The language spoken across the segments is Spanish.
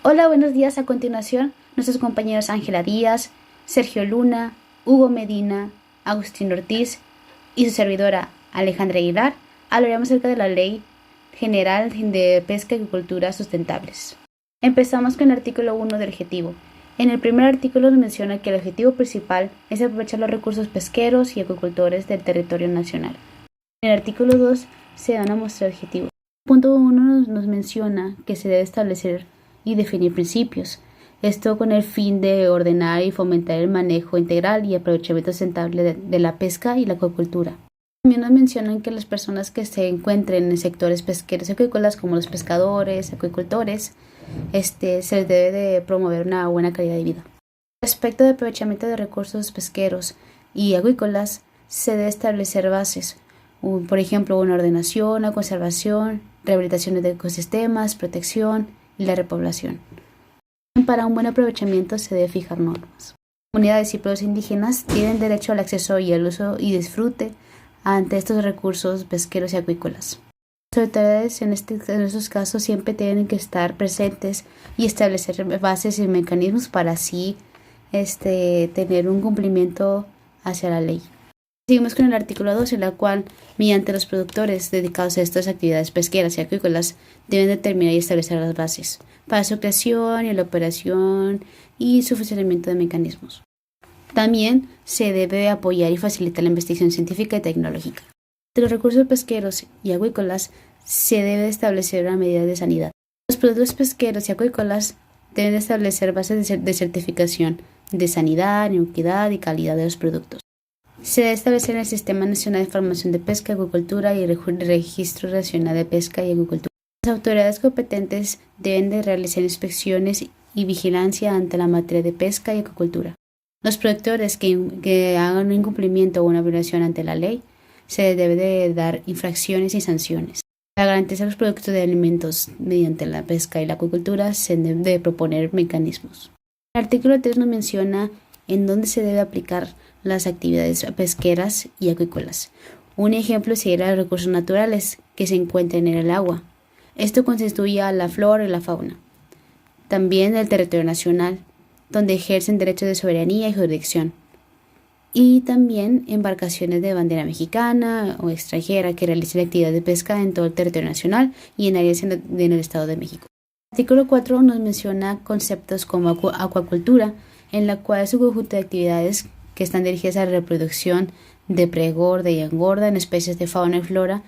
Hola, buenos días. A continuación, nuestros compañeros Ángela Díaz, Sergio Luna, Hugo Medina, Agustín Ortiz y su servidora Alejandra Aguilar hablaremos acerca de la Ley General de Pesca y Acuicultura Sustentables. Empezamos con el artículo 1 del objetivo. En el primer artículo nos menciona que el objetivo principal es aprovechar los recursos pesqueros y acuicultores del territorio nacional. En el artículo 2 se dan a mostrar objetivos. Punto 1 nos menciona que se debe establecer y definir principios, esto con el fin de ordenar y fomentar el manejo integral y aprovechamiento sustentable de la pesca y la acuicultura. También nos mencionan que las personas que se encuentren en sectores pesqueros y acuícolas, como los pescadores, acuicultores, se les debe de promover una buena calidad de vida. Respecto de aprovechamiento de recursos pesqueros y acuícolas, se debe establecer bases, por ejemplo, una ordenación, la conservación, rehabilitaciones de ecosistemas, protección y la repoblación. Para un buen aprovechamiento se debe fijar normas. Comunidades y pueblos indígenas tienen derecho al acceso y al uso y disfrute ante estos recursos pesqueros y acuícolas. Las autoridades en estos casos siempre tienen que estar presentes y establecer bases y mecanismos para así tener un cumplimiento hacia la ley. Seguimos con el artículo 2, en la cual, mediante los productores dedicados a estas actividades pesqueras y acuícolas, deben determinar y establecer las bases para su creación y la operación y su funcionamiento de mecanismos. También se debe apoyar y facilitar la investigación científica y tecnológica. De los recursos pesqueros y acuícolas se debe establecer una medida de sanidad. Los productos pesqueros y acuícolas deben establecer bases de certificación de sanidad, inocuidad y calidad de los productos. Se debe establecer el Sistema Nacional de Información de Pesca y Acuicultura y el Registro Nacional de Pesca y Acuicultura. Las autoridades competentes deben de realizar inspecciones y vigilancia ante la materia de pesca y acuicultura. Los productores que hagan un incumplimiento o una violación ante la ley, se debe de dar infracciones y sanciones. Para garantizar los productos de alimentos mediante la pesca y la acuicultura, se debe de proponer mecanismos. El artículo 3 nos menciona en dónde se debe aplicar las actividades pesqueras y acuícolas. Un ejemplo sería los recursos naturales que se encuentran en el agua. Esto constituye a la flora y la fauna. También el territorio nacional, donde ejercen derechos de soberanía y jurisdicción. Y también embarcaciones de bandera mexicana o extranjera que realicen actividades de pesca en todo el territorio nacional y en áreas en el Estado de México. El artículo 4 nos menciona conceptos como acuacultura, en la cual es un conjunto de actividades que están dirigidas a la reproducción de pregorda y engorda en especies de fauna y flora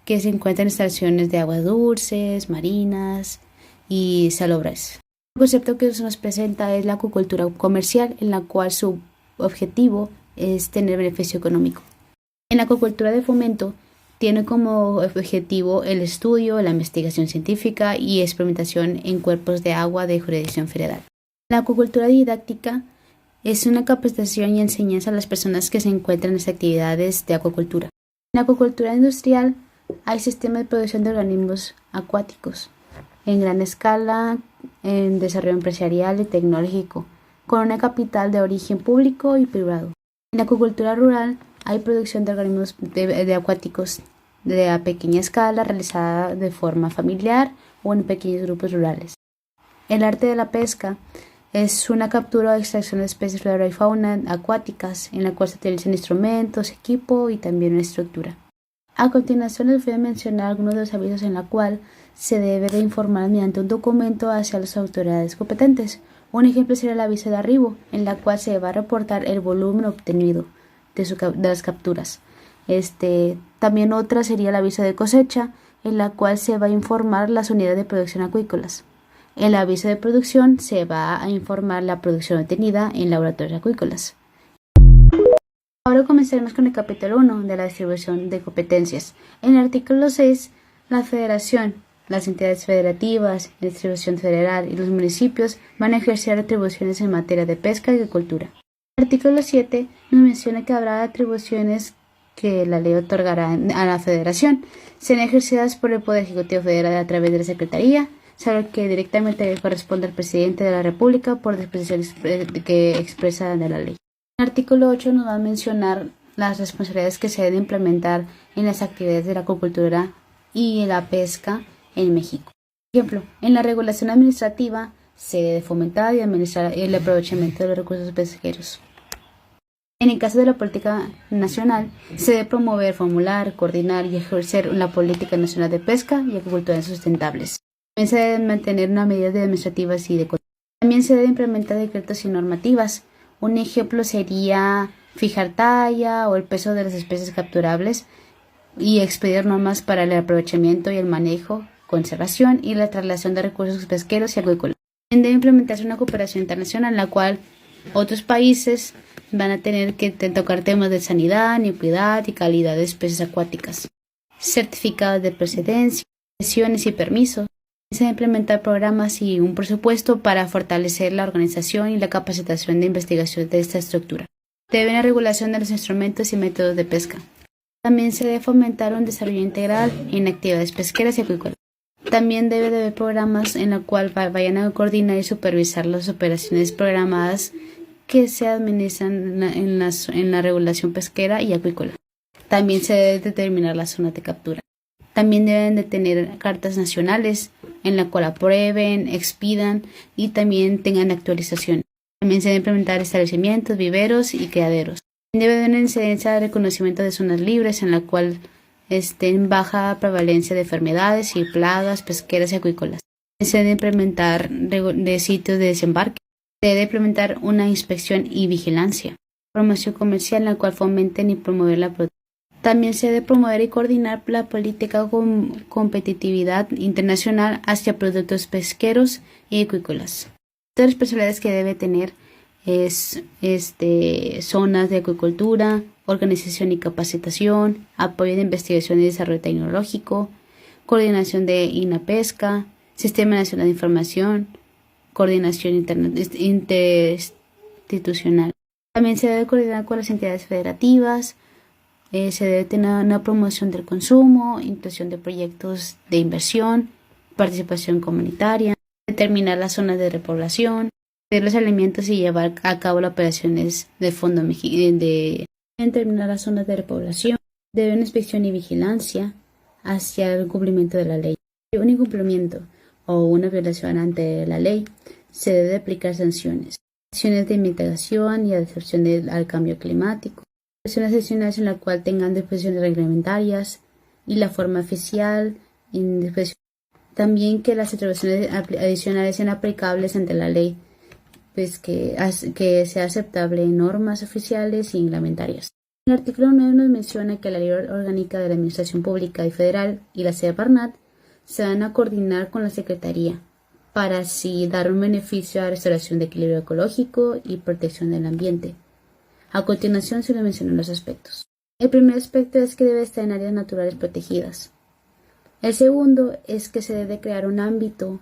que se encuentran en estaciones de aguas dulces, marinas y salobres. El concepto que se nos presenta es la acuicultura comercial, en la cual su objetivo es tener beneficio económico. En la acuicultura de fomento tiene como objetivo el estudio, la investigación científica y experimentación en cuerpos de agua de jurisdicción federal. La acuicultura didáctica es una capacitación y enseñanza a las personas que se encuentran en las actividades de acuicultura. En la acuicultura industrial hay sistemas de producción de organismos acuáticos en gran escala, en desarrollo empresarial y tecnológico, con una capital de origen público y privado. En la acuicultura rural hay producción de organismos de acuáticos de pequeña escala realizada de forma familiar o en pequeños grupos rurales. El arte de la pesca es una captura o extracción de especies flora y fauna acuáticas en la cual se utilizan instrumentos, equipo y también una estructura. A continuación les voy a mencionar algunos de los avisos en la cual se debe de informar mediante un documento hacia las autoridades competentes. Un ejemplo sería el aviso de arribo, en la cual se va a reportar el volumen obtenido de las capturas. También otra sería el aviso de cosecha, en la cual se va a informar las unidades de producción acuícolas. En el aviso de producción se va a informar la producción obtenida en laboratorios acuícolas. Ahora comenzaremos con el capítulo 1 de la distribución de competencias. En el artículo 6, la federación, las entidades federativas, la distribución federal y los municipios van a ejercer atribuciones en materia de pesca y agricultura. El artículo 7 nos menciona que habrá atribuciones que la ley otorgará a la federación. Serán ejercidas por el Poder Ejecutivo Federal a través de la Secretaría, salvo que directamente corresponde al presidente de la República por disposiciones que expresa de la ley. El artículo 8 nos va a mencionar las responsabilidades que se deben implementar en las actividades de la acuicultura y la pesca en México. Por ejemplo, en la regulación administrativa se debe fomentar y administrar el aprovechamiento de los recursos pesqueros. En el caso de la política nacional, se debe promover, formular, coordinar y ejercer la política nacional de pesca y acuicultura sustentables. También se deben mantener unas medidas administrativas y de control. También se deben implementar decretos y normativas. Un ejemplo sería fijar talla o el peso de las especies capturables y expedir normas para el aprovechamiento y el manejo, conservación y la traslación de recursos pesqueros y acuícolas. También debe implementarse una cooperación internacional en la cual otros países van a tener que tocar temas de sanidad, inocuidad y calidad de especies acuáticas, certificados de procedencia, sesiones y permisos. Se debe implementar programas y un presupuesto para fortalecer la organización y la capacitación de investigación de esta estructura. Debe haber regulación de los instrumentos y métodos de pesca. También se debe fomentar un desarrollo integral en actividades pesqueras y acuícolas. También debe de haber programas en los cuales vayan a coordinar y supervisar las operaciones programadas que se administran en la regulación pesquera y acuícola. También se debe determinar las zonas de captura. También deben de tener cartas nacionales en la cual aprueben, expidan y también tengan actualización. También se deben implementar establecimientos, viveros y criaderos. Debe haber una incidencia de reconocimiento de zonas libres en la cual estén baja prevalencia de enfermedades y plagas pesqueras y acuícolas. Se debe implementar de sitios de desembarque. Se debe implementar una inspección y vigilancia. Promoción comercial en la cual fomenten y promover la producción. También se debe promover y coordinar la política con competitividad internacional hacia productos pesqueros y acuícolas. Todas las responsabilidades que debe tener es zonas de acuicultura, organización y capacitación, apoyo de investigación y desarrollo tecnológico, coordinación de INAPESCA, Sistema Nacional de Información, coordinación interinstitucional. También se debe coordinar con las entidades federativas. Se debe tener una promoción del consumo, inclusión de proyectos de inversión, participación comunitaria, determinar las zonas de repoblación, pedir los alimentos y llevar a cabo las operaciones de fondo de determinar las zonas de repoblación, debe una inspección y vigilancia hacia el cumplimiento de la ley. Un incumplimiento o una violación ante la ley se debe aplicar sanciones. Acciones de mitigación y adaptación al cambio climático. Acciones adicionales en la cual tengan disposiciones reglamentarias y la forma oficial. También que las atribuciones adicionales sean aplicables ante la ley, pues que sea aceptable en normas oficiales y reglamentarias. El artículo 9 nos menciona que la Ley Orgánica de la Administración Pública y Federal y la Separnat se van a coordinar con la Secretaría para así dar un beneficio a la restauración de equilibrio ecológico y protección del ambiente. A continuación se le mencionan los aspectos. El primer aspecto es que debe estar en áreas naturales protegidas. El segundo es que se debe crear un ámbito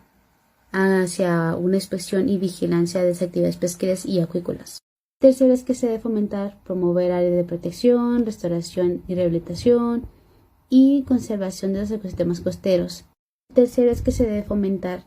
hacia una inspección y vigilancia de las actividades pesqueras y acuícolas. El tercero es que se debe fomentar, promover áreas de protección, restauración y rehabilitación y conservación de los ecosistemas costeros. El tercero es que se debe fomentar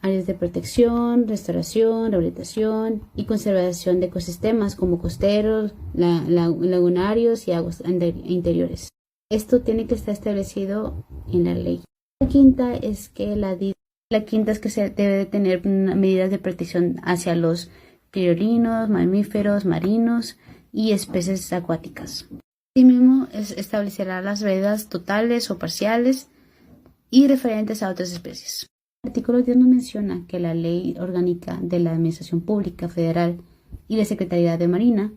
áreas de protección, restauración, rehabilitación y conservación de ecosistemas como costeros, lagunarios y aguas interiores. Esto tiene que estar establecido en la ley. La quinta es que se debe de tener medidas de protección hacia los criolinos, mamíferos marinos y especies acuáticas. Asimismo, establecerá las vedas totales o parciales y referentes a otras especies. El artículo 10 nos menciona que la Ley Orgánica de la Administración Pública Federal y la Secretaría de Marina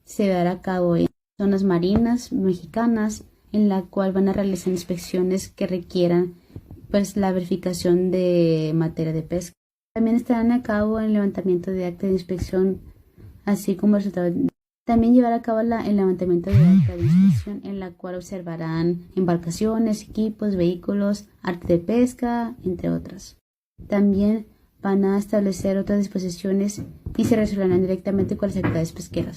se dará a cabo en zonas marinas mexicanas, en la cual van a realizar inspecciones que requieran la verificación de materia de pesca. También estarán a cabo el levantamiento de acta de inspección, así como el resultado. También llevará a cabo el levantamiento de acta de inspección, en la cual observarán embarcaciones, equipos, vehículos, arte de pesca, entre otras. También van a establecer otras disposiciones y se resolverán directamente con las actividades pesqueras.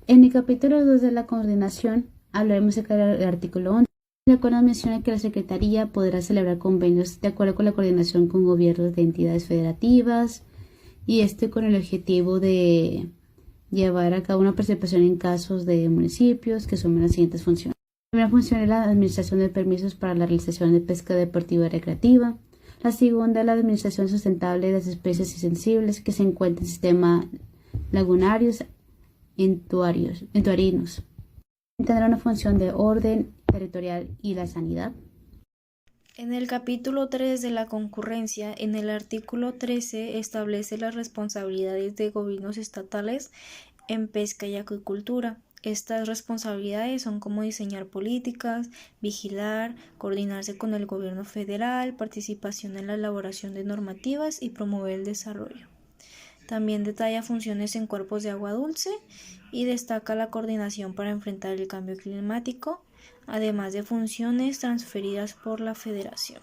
En el capítulo 2 de la coordinación hablaremos acerca del artículo 11. El acuerdo menciona que la Secretaría podrá celebrar convenios de acuerdo con la coordinación con gobiernos de entidades federativas y con el objetivo de llevar a cabo una participación en casos de municipios que asumen las siguientes funciones. La primera función es la administración de permisos para la realización de pesca deportiva y recreativa, La segunda, la administración sustentable de las especies sensibles que se encuentran en el sistema lagunarios entuarinos. Tendrá una función de orden territorial y la sanidad. En el capítulo 3 de la concurrencia, en el artículo 13, establece las responsabilidades de gobiernos estatales en pesca y acuicultura. Estas responsabilidades son como diseñar políticas, vigilar, coordinarse con el gobierno federal, participación en la elaboración de normativas y promover el desarrollo. También detalla funciones en cuerpos de agua dulce y destaca la coordinación para enfrentar el cambio climático, además de funciones transferidas por la Federación.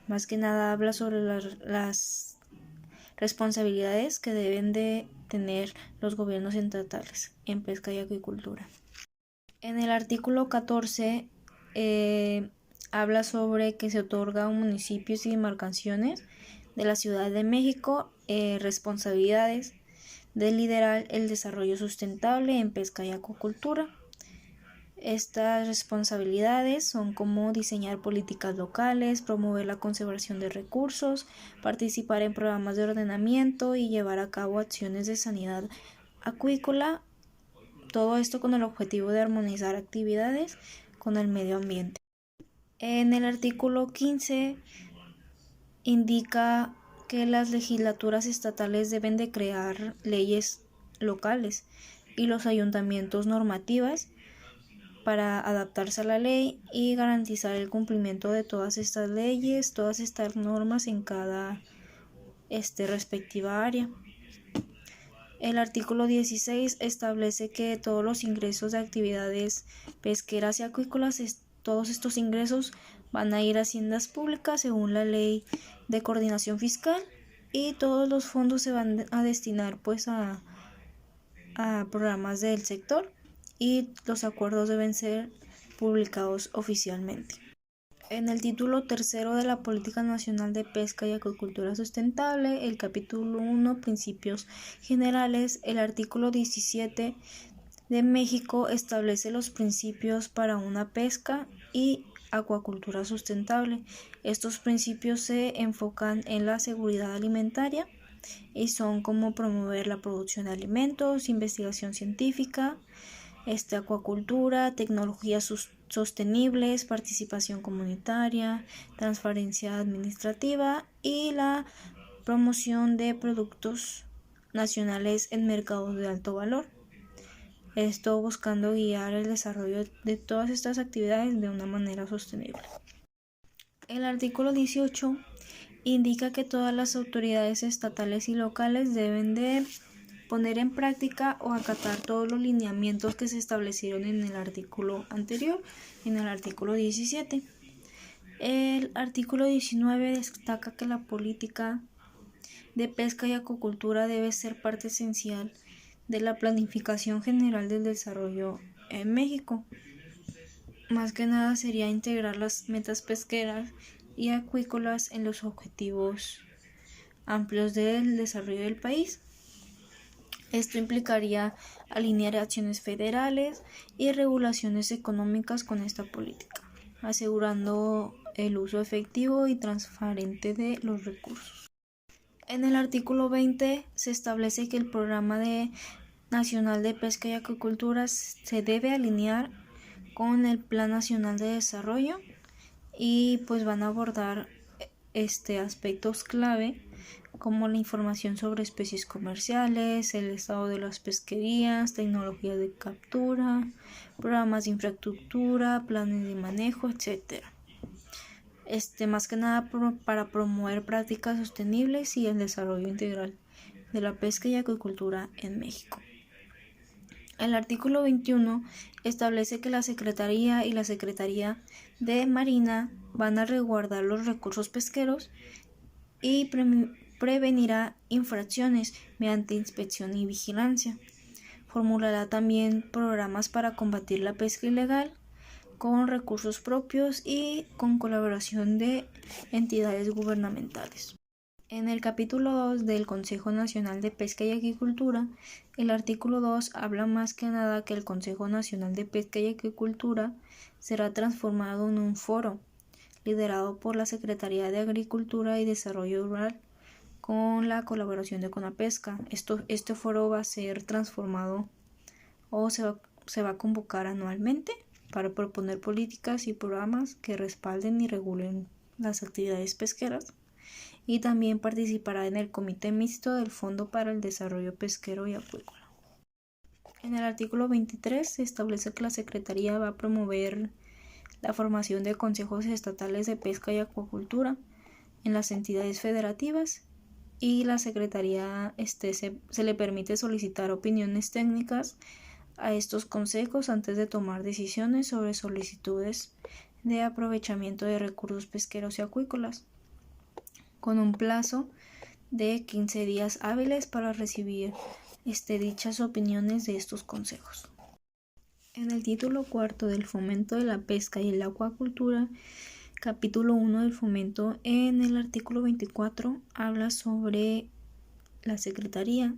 Más que nada habla sobre las responsabilidades que deben de tener los gobiernos estatales en pesca y acuicultura. En el artículo 14 habla sobre que se otorga a municipios y demarcaciones de la Ciudad de México responsabilidades de liderar el desarrollo sustentable en pesca y acuicultura. Estas responsabilidades son como diseñar políticas locales, promover la conservación de recursos, participar en programas de ordenamiento y llevar a cabo acciones de sanidad acuícola, todo esto con el objetivo de armonizar actividades con el medio ambiente. En el artículo 15 indica que las legislaturas estatales deben de crear leyes locales y los ayuntamientos normativas para adaptarse a la ley y garantizar el cumplimiento de todas estas leyes, todas estas normas en cada respectiva área. El artículo 16 establece que todos los ingresos de actividades pesqueras y acuícolas, todos estos ingresos van a ir a haciendas públicas según la ley de coordinación fiscal y todos los fondos se van a destinar pues a programas del sector y los acuerdos deben ser publicados oficialmente. En el título tercero de la Política Nacional de Pesca y Acuicultura Sustentable, el capítulo 1, Principios Generales, el artículo 17 de México establece los principios para una pesca y acuacultura sustentable. Estos principios se enfocan en la seguridad alimentaria y son como promover la producción de alimentos, investigación científica, acuacultura, tecnologías sostenibles, participación comunitaria, transparencia administrativa y la promoción de productos nacionales en mercados de alto valor. Esto buscando guiar el desarrollo de todas estas actividades de una manera sostenible. El artículo 18 indica que todas las autoridades estatales y locales deben de poner en práctica o acatar todos los lineamientos que se establecieron en el artículo anterior, en el artículo 17. El artículo 19 destaca que la política de pesca y acuicultura debe ser parte esencial de la planificación general del desarrollo en México. Más que nada sería integrar las metas pesqueras y acuícolas en los objetivos amplios del desarrollo del país. Esto implicaría alinear acciones federales y regulaciones económicas con esta política, asegurando el uso efectivo y transparente de los recursos. En el artículo 20 se establece que el programa nacional de pesca y acuicultura se debe alinear con el Plan Nacional de Desarrollo y pues van a abordar aspectos clave como la información sobre especies comerciales, el estado de las pesquerías, tecnologías de captura, programas de infraestructura, planes de manejo, etc. Más que nada para promover prácticas sostenibles y el desarrollo integral de la pesca y acuicultura en México. El artículo 21 establece que la Secretaría y la Secretaría de Marina van a resguardar los recursos pesqueros y prevenirá infracciones mediante inspección y vigilancia. Formulará también programas para combatir la pesca ilegal con recursos propios y con colaboración de entidades gubernamentales. En el capítulo 2 del Consejo Nacional de Pesca y Acuicultura, el artículo 2 habla más que nada que el Consejo Nacional de Pesca y Acuicultura será transformado en un foro. liderado por la Secretaría de Agricultura y Desarrollo Rural, con la colaboración de CONAPESCA. Este foro va a ser transformado o se va a convocar anualmente para proponer políticas y programas que respalden y regulen las actividades pesqueras, y también participará en el Comité Mixto del Fondo para el Desarrollo Pesquero y Acuícola. En el artículo 23 se establece que la Secretaría va a promover la formación de consejos estatales de pesca y acuacultura en las entidades federativas, y la Secretaría se le permite solicitar opiniones técnicas a estos consejos antes de tomar decisiones sobre solicitudes de aprovechamiento de recursos pesqueros y acuícolas, con un plazo de 15 días hábiles para recibir dichas opiniones de estos consejos. En el título cuarto del Fomento de la Pesca y la Acuacultura, capítulo 1 del Fomento, en el artículo 24 habla sobre la Secretaría,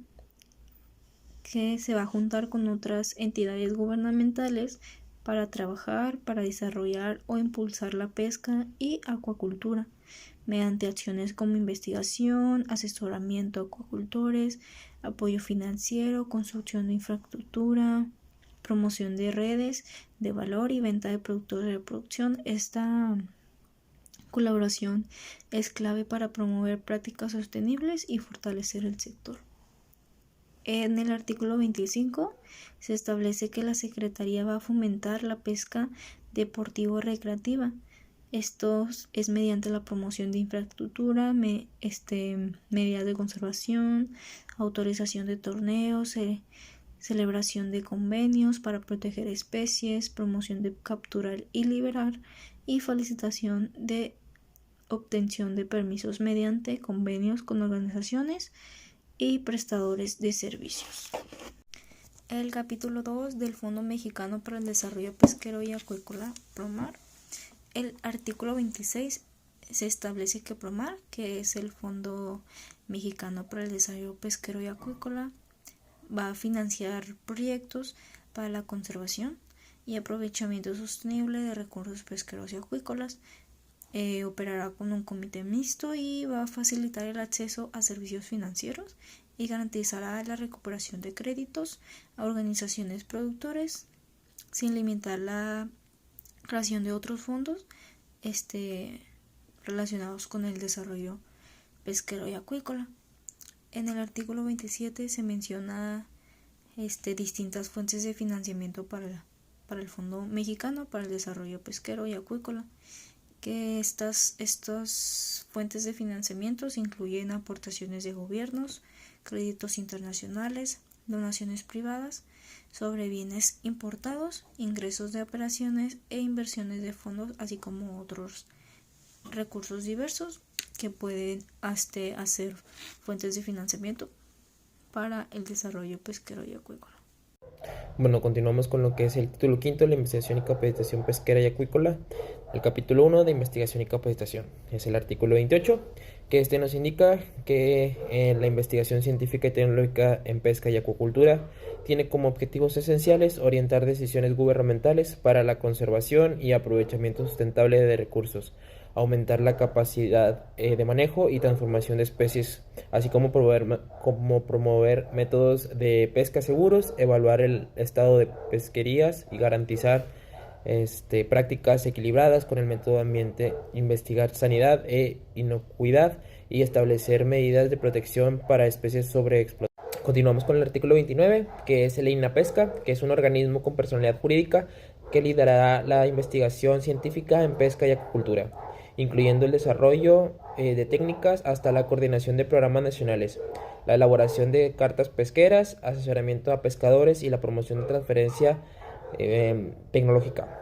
que se va a juntar con otras entidades gubernamentales para trabajar, para desarrollar o impulsar la pesca y acuacultura mediante acciones como investigación, asesoramiento a acuacultores, apoyo financiero, construcción de infraestructura, promoción de redes de valor y venta de productos de reproducción. Esta colaboración es clave para promover prácticas sostenibles y fortalecer el sector. En el artículo 25 se establece que la Secretaría va a fomentar la pesca deportivo-recreativa. Esto es mediante la promoción de infraestructura, medidas de conservación, autorización de torneos, celebración de convenios para proteger especies, promoción de capturar y liberar, y facilitación de obtención de permisos mediante convenios con organizaciones y prestadores de servicios. El capítulo 2 del Fondo Mexicano para el Desarrollo Pesquero y Acuícola, PROMAR. El artículo 26 se establece que PROMAR, que es el Fondo Mexicano para el Desarrollo Pesquero y Acuícola, va a financiar proyectos para la conservación y aprovechamiento sostenible de recursos pesqueros y acuícolas. Operará con un comité mixto y va a facilitar el acceso a servicios financieros y garantizará la recuperación de créditos a organizaciones productores, sin limitar la creación de otros fondos relacionados con el desarrollo pesquero y acuícola. En el artículo 27 se menciona distintas fuentes de financiamiento para el Fondo Mexicano para el Desarrollo Pesquero y Acuícola, que estas fuentes de financiamiento incluyen aportaciones de gobiernos, créditos internacionales, donaciones privadas sobre bienes importados, ingresos de operaciones e inversiones de fondos, así como otros recursos diversos que pueden hacer fuentes de financiamiento para el desarrollo pesquero y acuícola. Bueno, continuamos con lo que es el título quinto, la investigación y capacitación pesquera y acuícola. El capítulo 1 de investigación y capacitación es el artículo 28, que nos indica que la investigación científica y tecnológica en pesca y acuacultura tiene como objetivos esenciales orientar decisiones gubernamentales para la conservación y aprovechamiento sustentable de recursos, aumentar la capacidad de manejo y transformación de especies, así como promover métodos de pesca seguros, evaluar el estado de pesquerías y garantizar prácticas equilibradas con el método ambiente, investigar sanidad e inocuidad y establecer medidas de protección para especies sobreexplotadas. Continuamos con el artículo 29, que es el INAPESCA, que es un organismo con personalidad jurídica que liderará la investigación científica en pesca y acuicultura, incluyendo el desarrollo de técnicas hasta la coordinación de programas nacionales, la elaboración de cartas pesqueras, asesoramiento a pescadores y la promoción de transferencia tecnológica.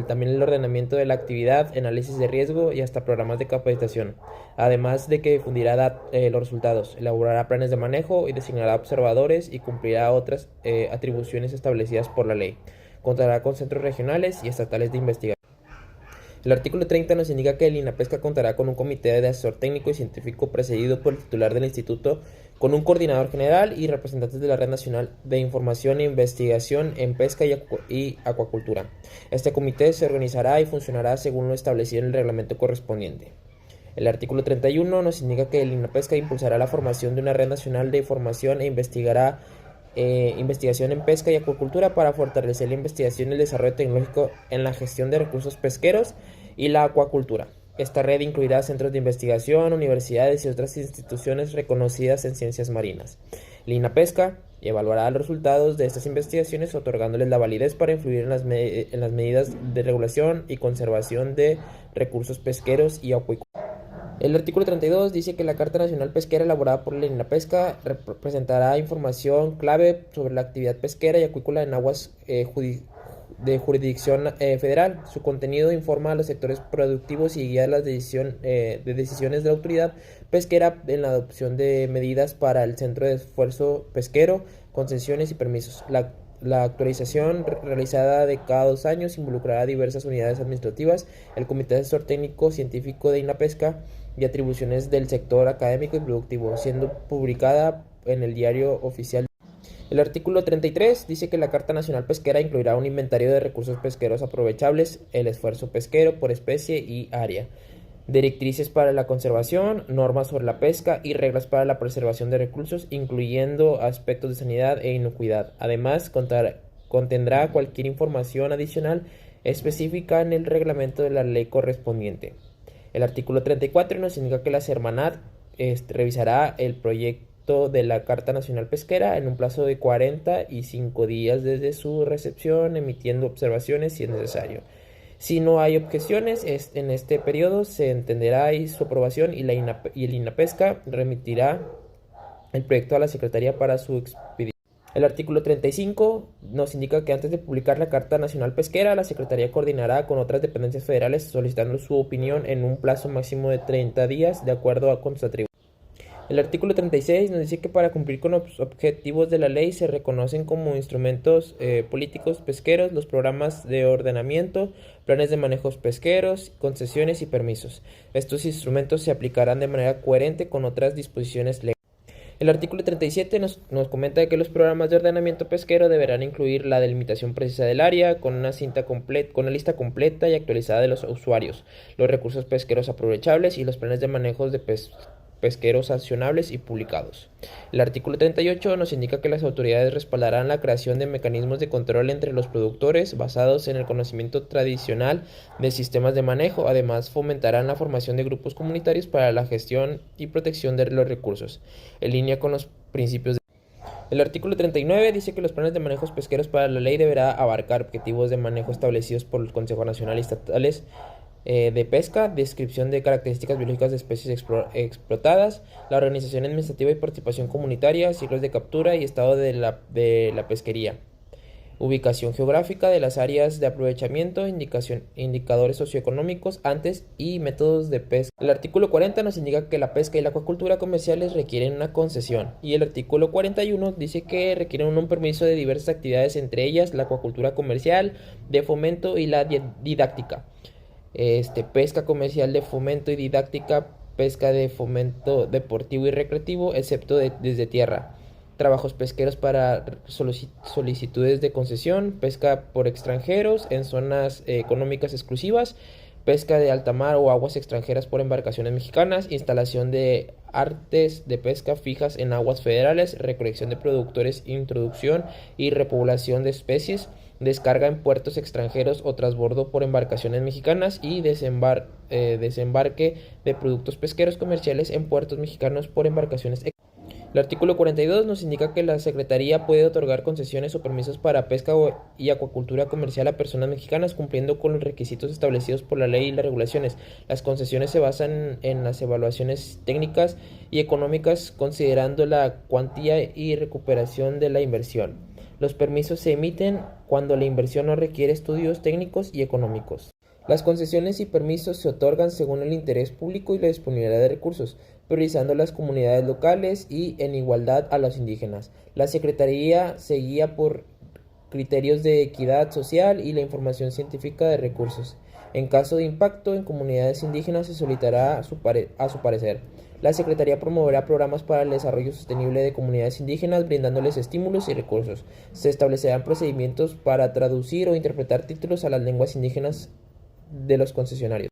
También el ordenamiento de la actividad, análisis de riesgo y hasta programas de capacitación, además de que difundirá los resultados, elaborará planes de manejo y designará observadores y cumplirá otras atribuciones establecidas por la ley. Contará con centros regionales y estatales de investigación. El artículo 30 nos indica que el INAPESCA contará con un comité de asesor técnico y científico presidido por el titular del instituto, con un coordinador general y representantes de la Red Nacional de Información e Investigación en Pesca y Acuacultura. Este comité se organizará y funcionará según lo establecido en el reglamento correspondiente. El artículo 31 nos indica que el INAPESCA impulsará la formación de una red nacional de información e investigación en pesca y acuacultura para fortalecer la investigación y el desarrollo tecnológico en la gestión de recursos pesqueros y la acuacultura. Esta red incluirá centros de investigación, universidades y otras instituciones reconocidas en ciencias marinas. El INAPESCA evaluará los resultados de estas investigaciones, otorgándoles la validez para influir en las medidas de regulación y conservación de recursos pesqueros y acuícolas. El artículo 32 dice que la Carta Nacional Pesquera elaborada por la INAPESCA presentará información clave sobre la actividad pesquera y acuícola en aguas de jurisdicción federal. Su contenido informa a los sectores productivos y guía las decisiones de la autoridad pesquera en la adopción de medidas para el centro de esfuerzo pesquero, concesiones y permisos. La actualización realizada de cada 2 años involucrará a diversas unidades administrativas, el Comité Asesor Técnico Científico de INAPESCA y atribuciones del sector académico y productivo, siendo publicada en el Diario Oficial. El artículo 33 dice que la Carta Nacional Pesquera incluirá un inventario de recursos pesqueros aprovechables, el esfuerzo pesquero por especie y área, directrices para la conservación, normas sobre la pesca y reglas para la preservación de recursos, incluyendo aspectos de sanidad e inocuidad. Además, contendrá cualquier información adicional específica en el reglamento de la ley correspondiente. El artículo 34 nos indica que la Semarnat revisará el proyecto de la Carta Nacional Pesquera en un plazo de 45 días desde su recepción, emitiendo observaciones si es necesario. Si no hay objeciones en este periodo, se entenderá su aprobación y el INAPESCA remitirá el proyecto a la Secretaría para su expedición. El artículo 35 nos indica que antes de publicar la Carta Nacional Pesquera, la Secretaría coordinará con otras dependencias federales solicitando su opinión en un plazo máximo de 30 días de acuerdo con sus atribuciones. El artículo 36 nos dice que para cumplir con los objetivos de la ley se reconocen como instrumentos políticos pesqueros los programas de ordenamiento, planes de manejos pesqueros, concesiones y permisos. Estos instrumentos se aplicarán de manera coherente con otras disposiciones legales. El artículo 37 nos comenta que los programas de ordenamiento pesquero deberán incluir la delimitación precisa del área con una lista completa y actualizada de los usuarios, los recursos pesqueros aprovechables y los planes de manejos de pesqueros accionables y publicados. El artículo 38 nos indica que las autoridades respaldarán la creación de mecanismos de control entre los productores basados en el conocimiento tradicional de sistemas de manejo. Además, fomentarán la formación de grupos comunitarios para la gestión y protección de los recursos, en línea con los principios de... El artículo 39 dice que los planes de manejos pesqueros para la ley deberá abarcar objetivos de manejo establecidos por el Consejo Nacional y estatales de pesca, descripción de características biológicas de especies explotadas, la organización administrativa y participación comunitaria, ciclos de captura y estado de la pesquería, ubicación geográfica de las áreas de aprovechamiento, indicadores socioeconómicos antes y métodos de pesca. El artículo 40 nos indica que la pesca y la acuacultura comerciales requieren una concesión, y el artículo 41 dice que requieren un permiso de diversas actividades, entre ellas la acuacultura comercial, de fomento y la didáctica. Pesca comercial de fomento y didáctica, pesca de fomento deportivo y recreativo, excepto desde tierra, trabajos pesqueros para solicitudes de concesión, pesca por extranjeros en zonas económicas exclusivas, pesca de alta mar o aguas extranjeras por embarcaciones mexicanas, instalación de artes de pesca fijas en aguas federales, recolección de productores, introducción y repoblación de especies, descarga en puertos extranjeros o transbordo por embarcaciones mexicanas y desembarque de productos pesqueros comerciales en puertos mexicanos por embarcaciones extranjeras. El artículo 42 nos indica que la Secretaría puede otorgar concesiones o permisos para pesca y acuacultura comercial a personas mexicanas cumpliendo con los requisitos establecidos por la ley y las regulaciones. Las concesiones se basan en las evaluaciones técnicas y económicas considerando la cuantía y recuperación de la inversión. Los permisos se emiten cuando la inversión no requiere estudios técnicos y económicos. Las concesiones y permisos se otorgan según el interés público y la disponibilidad de recursos, priorizando las comunidades locales y en igualdad a los indígenas. La Secretaría se guía por criterios de equidad social y la información científica de recursos. En caso de impacto en comunidades indígenas se solicitará a su parecer. La Secretaría promoverá programas para el desarrollo sostenible de comunidades indígenas, brindándoles estímulos y recursos. Se establecerán procedimientos para traducir o interpretar títulos a las lenguas indígenas de los concesionarios.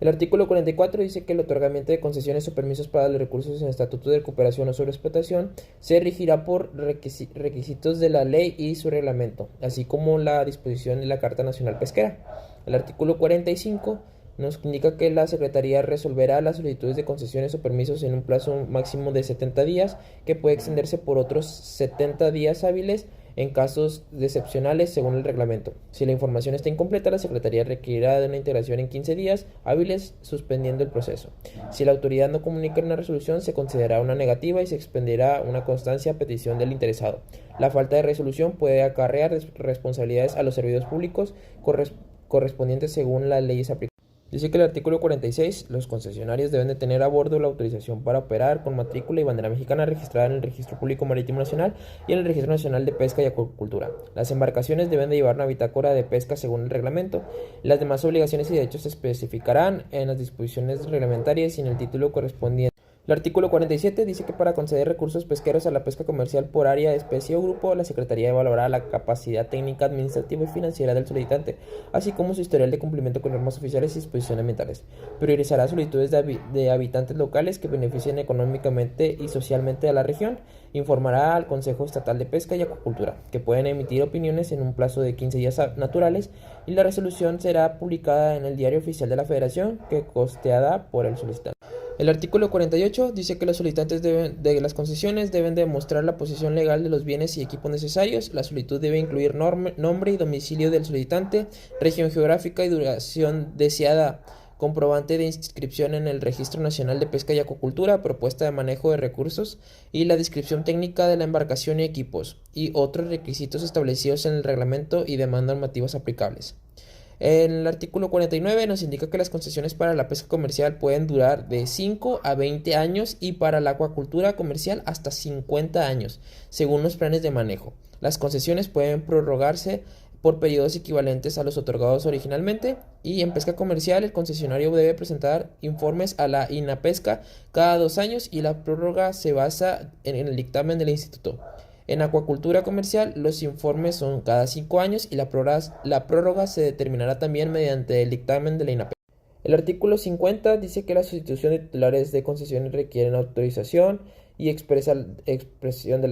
El artículo 44 dice que el otorgamiento de concesiones o permisos para los recursos en estatuto de recuperación o sobreexplotación se regirá por requisitos de la ley y su reglamento, así como la disposición de la Carta Nacional Pesquera. El artículo 45 nos indica que la Secretaría resolverá las solicitudes de concesiones o permisos en un plazo máximo de 70 días, que puede extenderse por otros 70 días hábiles en casos excepcionales según el reglamento. Si la información está incompleta, la Secretaría requerirá de una integración en 15 días hábiles, suspendiendo el proceso. Si la autoridad no comunica una resolución, se considerará una negativa y se expendirá una constancia a petición del interesado. La falta de resolución puede acarrear responsabilidades a los servidores públicos correspondientes según las leyes aplicables. Dice que el artículo 46, los concesionarios deben de tener a bordo la autorización para operar con matrícula y bandera mexicana registrada en el Registro Público Marítimo Nacional y en el Registro Nacional de Pesca y Acuicultura. Las embarcaciones deben de llevar una bitácora de pesca según el reglamento. Las demás obligaciones y derechos se especificarán en las disposiciones reglamentarias y en el título correspondiente. El artículo 47 dice que para conceder recursos pesqueros a la pesca comercial por área, especie o grupo, la Secretaría evaluará la capacidad técnica, administrativa y financiera del solicitante, así como su historial de cumplimiento con normas oficiales y disposiciones ambientales. Priorizará solicitudes de habitantes locales que beneficien económicamente y socialmente a la región. Informará al Consejo Estatal de Pesca y Acuicultura, que pueden emitir opiniones en un plazo de 15 días naturales, y la resolución será publicada en el Diario Oficial de la Federación, que costeada por el solicitante. El artículo 48 dice que los solicitantes de las concesiones deben demostrar la posesión legal de los bienes y equipos necesarios. La solicitud debe incluir nombre y domicilio del solicitante, región geográfica y duración deseada, comprobante de inscripción en el Registro Nacional de Pesca y Acuicultura, propuesta de manejo de recursos y la descripción técnica de la embarcación y equipos, y otros requisitos establecidos en el reglamento y demás normativas aplicables. El artículo 49 nos indica que las concesiones para la pesca comercial pueden durar de 5 a 20 años y para la acuacultura comercial hasta 50 años, según los planes de manejo. Las concesiones pueden prorrogarse por periodos equivalentes a los otorgados originalmente, y en pesca comercial el concesionario debe presentar informes a la INAPESCA cada 2 años y la prórroga se basa en el dictamen del instituto. En acuacultura comercial, los informes son cada 5 años y la prórroga se determinará también mediante el dictamen de la INAPESCA. El artículo 50 dice que la sustitución de titulares de concesiones requieren autorización y expresión de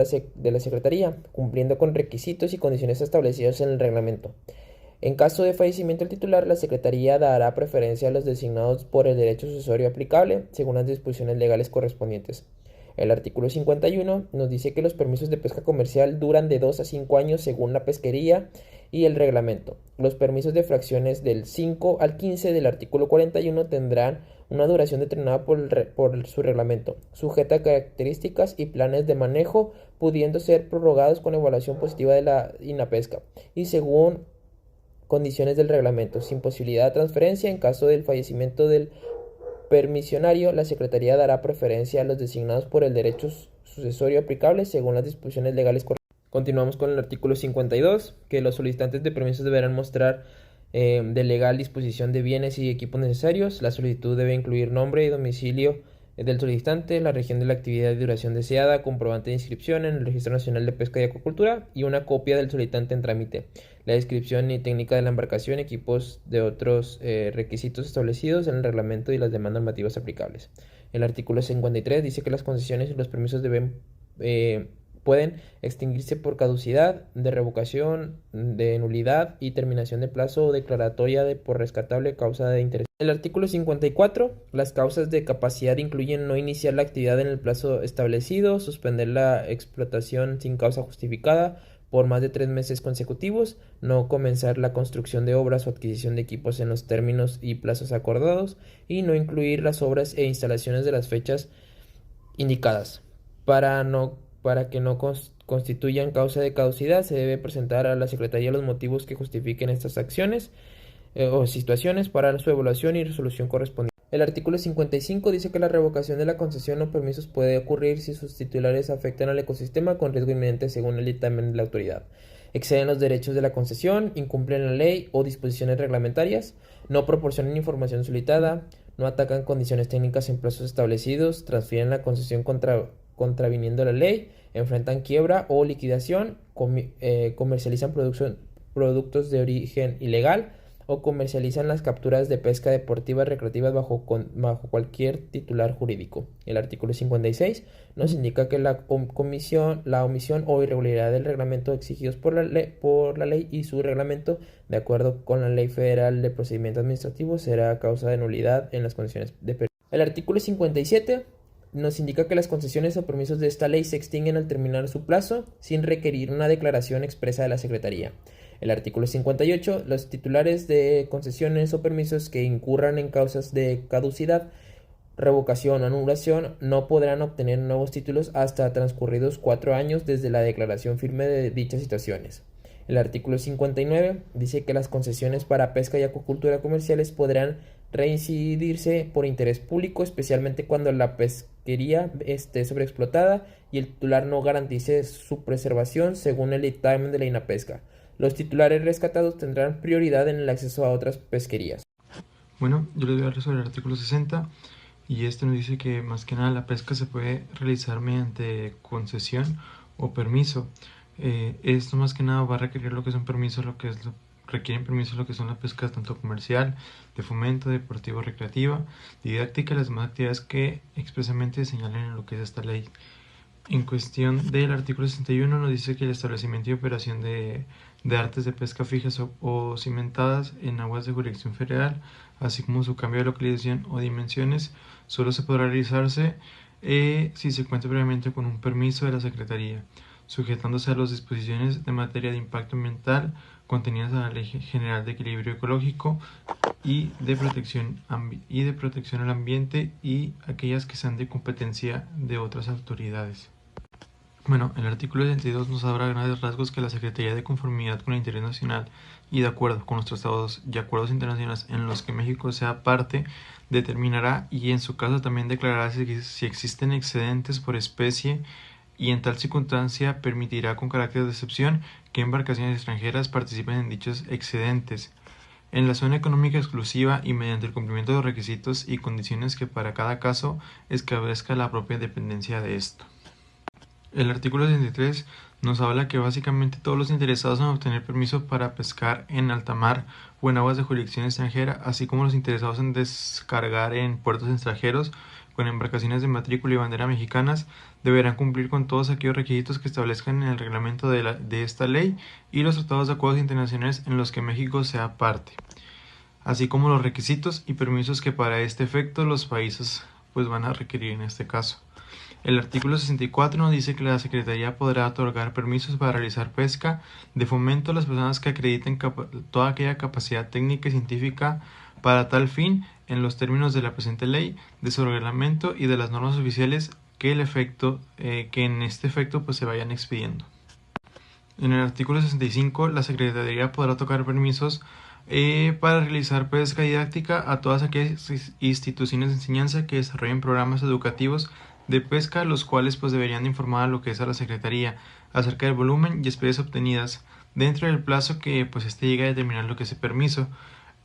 la Secretaría, cumpliendo con requisitos y condiciones establecidos en el reglamento. En caso de fallecimiento del titular, la Secretaría dará preferencia a los designados por el derecho sucesorio aplicable, según las disposiciones legales correspondientes. El artículo 51 nos dice que los permisos de pesca comercial duran de 2 a 5 años según la pesquería y el reglamento. Los permisos de fracciones del 5 al 15 del artículo 41 tendrán una duración determinada por su reglamento, sujeta a características y planes de manejo, pudiendo ser prorrogados con evaluación positiva de la INAPESCA y según condiciones del reglamento, sin posibilidad de transferencia. En caso del fallecimiento del permisionario, la Secretaría dará preferencia a los designados por el derecho sucesorio aplicable según las disposiciones legales correspondientes. Continuamos con el artículo 52, que los solicitantes de permisos deberán mostrar de legal disposición de bienes y equipos necesarios. La solicitud debe incluir nombre y domicilio del solicitante, la región de la actividad y duración deseada, comprobante de inscripción en el Registro Nacional de Pesca y Acuicultura y una copia del solicitante en trámite, la descripción y técnica de la embarcación, equipos de otros requisitos establecidos en el reglamento y las demás normativas aplicables. El artículo 53 dice que las concesiones y los permisos pueden extinguirse por caducidad, de revocación, de nulidad y terminación de plazo o declaratoria por rescatable causa de interés. El artículo 54, las causas de capacidad incluyen no iniciar la actividad en el plazo establecido, suspender la explotación sin causa justificada por más de 3 meses consecutivos, no comenzar la construcción de obras o adquisición de equipos en los términos y plazos acordados, y no incluir las obras e instalaciones de las fechas indicadas. Para que no constituyan causa de caducidad, se debe presentar a la Secretaría los motivos que justifiquen estas acciones o situaciones para su evaluación y resolución correspondiente. El artículo 55 dice que la revocación de la concesión o permisos puede ocurrir si sus titulares afectan al ecosistema con riesgo inminente según el dictamen de la autoridad, exceden los derechos de la concesión, incumplen la ley o disposiciones reglamentarias, no proporcionan información solicitada, no atacan condiciones técnicas en plazos establecidos, transfieren la concesión contraviniendo la ley, enfrentan quiebra o liquidación, comercializan productos de origen ilegal o comercializan las capturas de pesca deportiva recreativas bajo cualquier titular jurídico. El artículo 56 nos indica que la omisión o irregularidad del reglamento exigidos por la ley y su reglamento, de acuerdo con la Ley Federal de Procedimiento Administrativo, será causa de nulidad en las condiciones de permiso. El artículo 57 nos indica que las concesiones o permisos de esta ley se extinguen al terminar su plazo sin requerir una declaración expresa de la Secretaría. El artículo 58, los titulares de concesiones o permisos que incurran en causas de caducidad, revocación o anulación no podrán obtener nuevos títulos hasta transcurridos 4 años desde la declaración firme de dichas situaciones. El artículo 59 dice que las concesiones para pesca y acuicultura comerciales podrán reincidirse por interés público, especialmente cuando la pesquería esté sobreexplotada y el titular no garantice su preservación según el dictamen de la INAPESCA. Los titulares rescatados tendrán prioridad en el acceso a otras pesquerías. Bueno, yo les voy a hablar sobre el artículo 60 y este nos dice que más que nada la pesca se puede realizar mediante concesión o permiso. Esto más que nada va a requerir lo que son permisos, requieren permisos lo que son las pescas tanto comercial, de fomento, deportivo, recreativa, didáctica y las demás actividades que expresamente señalen en lo que es esta ley. En cuestión del artículo 61 nos dice que el establecimiento y operación de artes de pesca fijas o cimentadas en aguas de jurisdicción federal, así como su cambio de localización o dimensiones, solo se podrá realizarse si se cuenta previamente con un permiso de la Secretaría, sujetándose a las disposiciones de materia de impacto ambiental contenidas en la Ley General de Equilibrio Ecológico y de protección al ambiente y aquellas que sean de competencia de otras autoridades. Bueno, el artículo 62 nos habla a grandes rasgos que la Secretaría, de conformidad con el interés nacional y de acuerdo con los tratados y acuerdos internacionales en los que México sea parte, determinará y en su caso también declarará si existen excedentes por especie y en tal circunstancia permitirá con carácter de excepción que embarcaciones extranjeras participen en dichos excedentes en la zona económica exclusiva y mediante el cumplimiento de los requisitos y condiciones que para cada caso establezca la propia dependencia de esto. El artículo 63 nos habla que básicamente todos los interesados en obtener permiso para pescar en alta mar o en aguas de jurisdicción extranjera, así como los interesados en descargar en puertos extranjeros con embarcaciones de matrícula y bandera mexicanas, deberán cumplir con todos aquellos requisitos que establezcan en el reglamento de esta ley y los tratados de acuerdos internacionales en los que México sea parte, así como los requisitos y permisos que para este efecto los países van a requerir en este caso. El artículo 64 nos dice que la Secretaría podrá otorgar permisos para realizar pesca de fomento a las personas que acrediten toda aquella capacidad técnica y científica para tal fin en los términos de la presente ley, de su reglamento y de las normas oficiales que en este efecto se vayan expidiendo. En el artículo 65 la Secretaría podrá otorgar permisos para realizar pesca didáctica a todas aquellas instituciones de enseñanza que desarrollen programas educativos de pesca, los cuales deberían informar a lo que es a la Secretaría acerca del volumen y especies obtenidas dentro del plazo que este llega a determinar lo que es el permiso.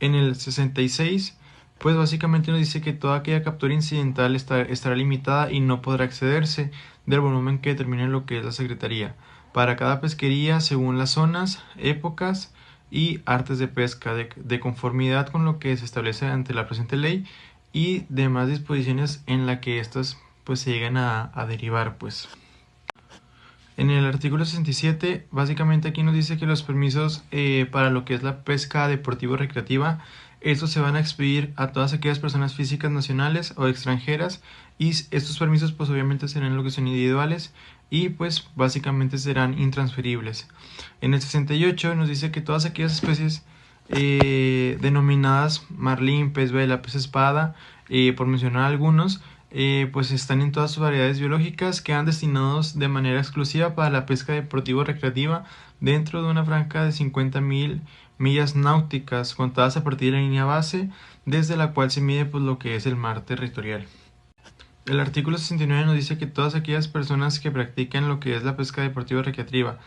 En el 66 básicamente nos dice que toda aquella captura incidental estará limitada y no podrá excederse del volumen que determine lo que es la Secretaría para cada pesquería según las zonas, épocas y artes de pesca de conformidad con lo que se establece ante la presente ley y demás disposiciones en la que estas se llegan a derivar. En el artículo 67 básicamente aquí nos dice que los permisos para lo que es la pesca deportiva recreativa, estos se van a expedir a todas aquellas personas físicas nacionales o extranjeras y estos permisos obviamente serán lo que son individuales y básicamente serán intransferibles. En el 68 nos dice que todas aquellas especies denominadas marlín, pez vela, pez espada, por mencionar algunos, están en todas sus variedades biológicas, quedan destinados de manera exclusiva para la pesca deportiva recreativa dentro de una franja de 50.000 millas náuticas contadas a partir de la línea base desde la cual se mide lo que es el mar territorial. El artículo 69 nos dice que todas aquellas personas que practican lo que es la pesca deportiva recreativa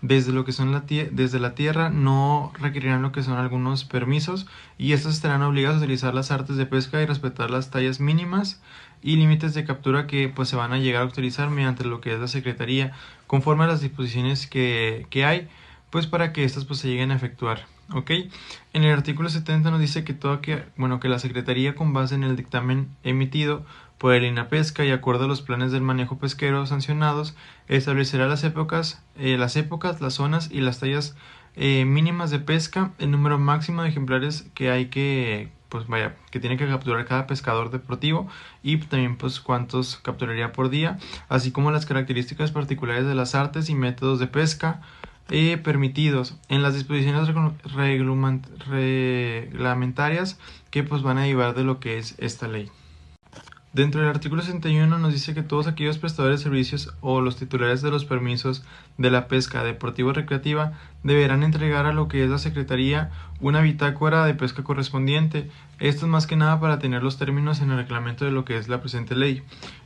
desde lo que son desde la tierra no requerirán lo que son algunos permisos, y estos estarán obligados a utilizar las artes de pesca y respetar las tallas mínimas y límites de captura que pues se van a llegar a utilizar mediante lo que es la Secretaría, conforme a las disposiciones que hay, pues para que estas pues se lleguen a efectuar. ¿Ok? En el artículo 70 nos dice que que la Secretaría, con base en el dictamen emitido por el INAPESCA y acorde a los planes del manejo pesquero sancionados, establecerá las épocas, las zonas y las tallas mínimas de pesca, el número máximo de ejemplares que hay que tiene que capturar cada pescador deportivo, y también pues cuántos capturaría por día, así como las características particulares de las artes y métodos de pesca permitidos en las disposiciones reglamentarias que pues van a derivar de lo que es esta ley. Dentro del artículo 61 nos dice que todos aquellos prestadores de servicios o los titulares de los permisos de la pesca deportivo-recreativa deberán entregar a lo que es la Secretaría una bitácora de pesca correspondiente. Esto es más que nada para tener los términos en el reglamento de lo que es la presente ley.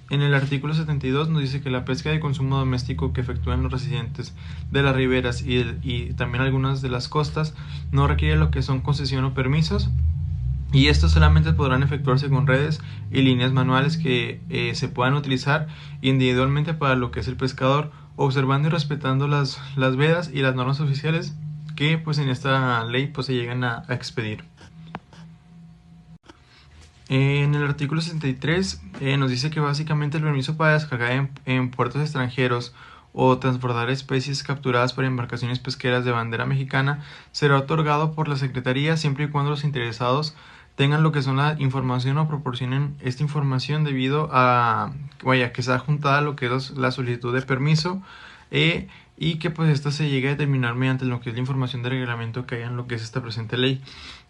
En el artículo 72 nos dice que la pesca de consumo doméstico que efectúan los residentes de las riberas y también algunas de las costas no requiere lo que son concesión o permisos, y estos solamente podrán efectuarse con redes y líneas manuales que se puedan utilizar individualmente para lo que es el pescador, observando y respetando las vedas y las normas oficiales que pues en esta ley pues se llegan a expedir. En el artículo 63 nos dice que básicamente el permiso para descargar en puertos extranjeros o transbordar especies capturadas por embarcaciones pesqueras de bandera mexicana será otorgado por la Secretaría siempre y cuando los interesados tengan lo que son la información o proporcionen esta información debido a que sea juntada lo que es la solicitud de permiso, y que pues esta se llegue a determinar mediante lo que es la información de reglamento que haya en lo que es esta presente ley.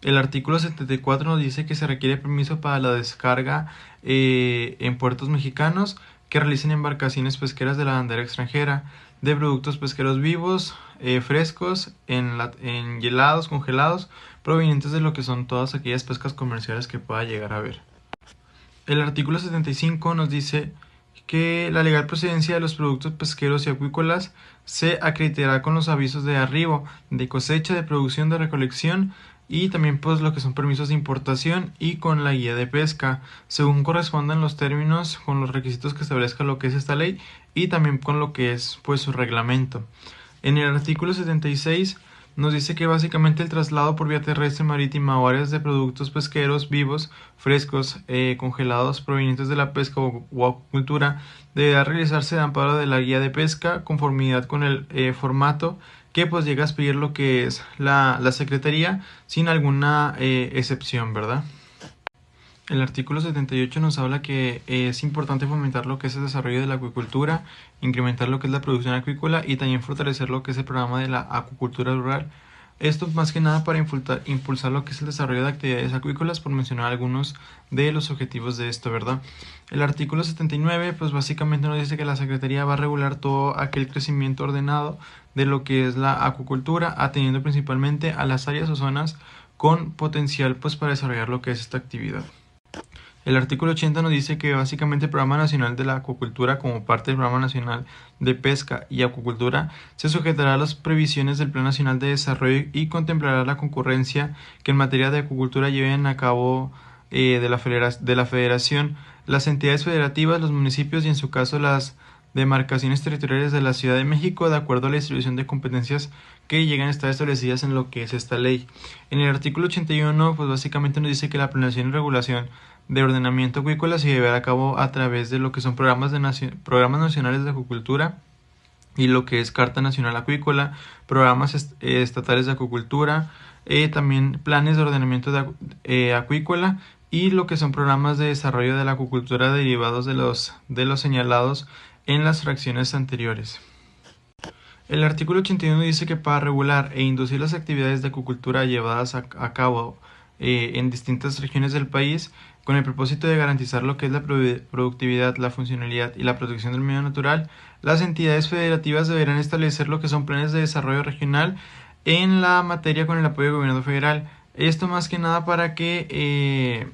El artículo 74 nos dice que se requiere permiso para la descarga en puertos mexicanos que realicen embarcaciones pesqueras de la bandera extranjera de productos pesqueros vivos, frescos, helados, congelados, provenientes de lo que son todas aquellas pescas comerciales que pueda llegar a haber. El artículo 75 nos dice que la legal procedencia de los productos pesqueros y acuícolas se acreditará con los avisos de arribo, de cosecha, de producción, de recolección, y también pues lo que son permisos de importación, y con la guía de pesca, según correspondan los términos con los requisitos que establezca lo que es esta ley, y también con lo que es pues su reglamento. En el artículo 76 nos dice que básicamente el traslado por vía terrestre, marítima o áreas de productos pesqueros vivos, frescos, congelados, provenientes de la pesca o acuicultura, deberá realizarse de amparo de la guía de pesca, conformidad con el formato que pues llega a expedir lo que es la Secretaría, sin alguna excepción, ¿verdad? El artículo 78 nos habla que es importante fomentar lo que es el desarrollo de la acuicultura, incrementar lo que es la producción acuícola y también fortalecer lo que es el programa de la acuicultura rural. Esto más que nada para impulsar lo que es el desarrollo de actividades acuícolas, por mencionar algunos de los objetivos de esto, ¿verdad? El artículo 79 pues básicamente nos dice que la Secretaría va a regular todo aquel crecimiento ordenado de lo que es la acuicultura, atendiendo principalmente a las áreas o zonas con potencial pues para desarrollar lo que es esta actividad. El artículo 80 nos dice que básicamente el Programa Nacional de la Acuicultura, como parte del Programa Nacional de Pesca y Acuicultura, se sujetará a las previsiones del Plan Nacional de Desarrollo y contemplará la concurrencia que en materia de acuicultura lleven a cabo de la Federación, las entidades federativas, los municipios y en su caso las demarcaciones territoriales de la Ciudad de México, de acuerdo a la distribución de competencias que llegan a estar establecidas en lo que es esta ley. En el artículo 81 pues básicamente nos dice que la planeación y regulación de ordenamiento acuícola se llevará a cabo a través de lo que son programas nacionales de acuicultura y lo que es Carta Nacional Acuícola, programas estatales de acuicultura, también planes de ordenamiento acuícola y lo que son programas de desarrollo de la acuicultura derivados de los señalados en las fracciones anteriores. El artículo 81 dice que para regular e inducir las actividades de acuicultura llevadas a cabo en distintas regiones del país, con el propósito de garantizar lo que es la productividad, la funcionalidad y la protección del medio natural, las entidades federativas deberán establecer lo que son planes de desarrollo regional en la materia con el apoyo del gobierno federal. Esto más que nada para que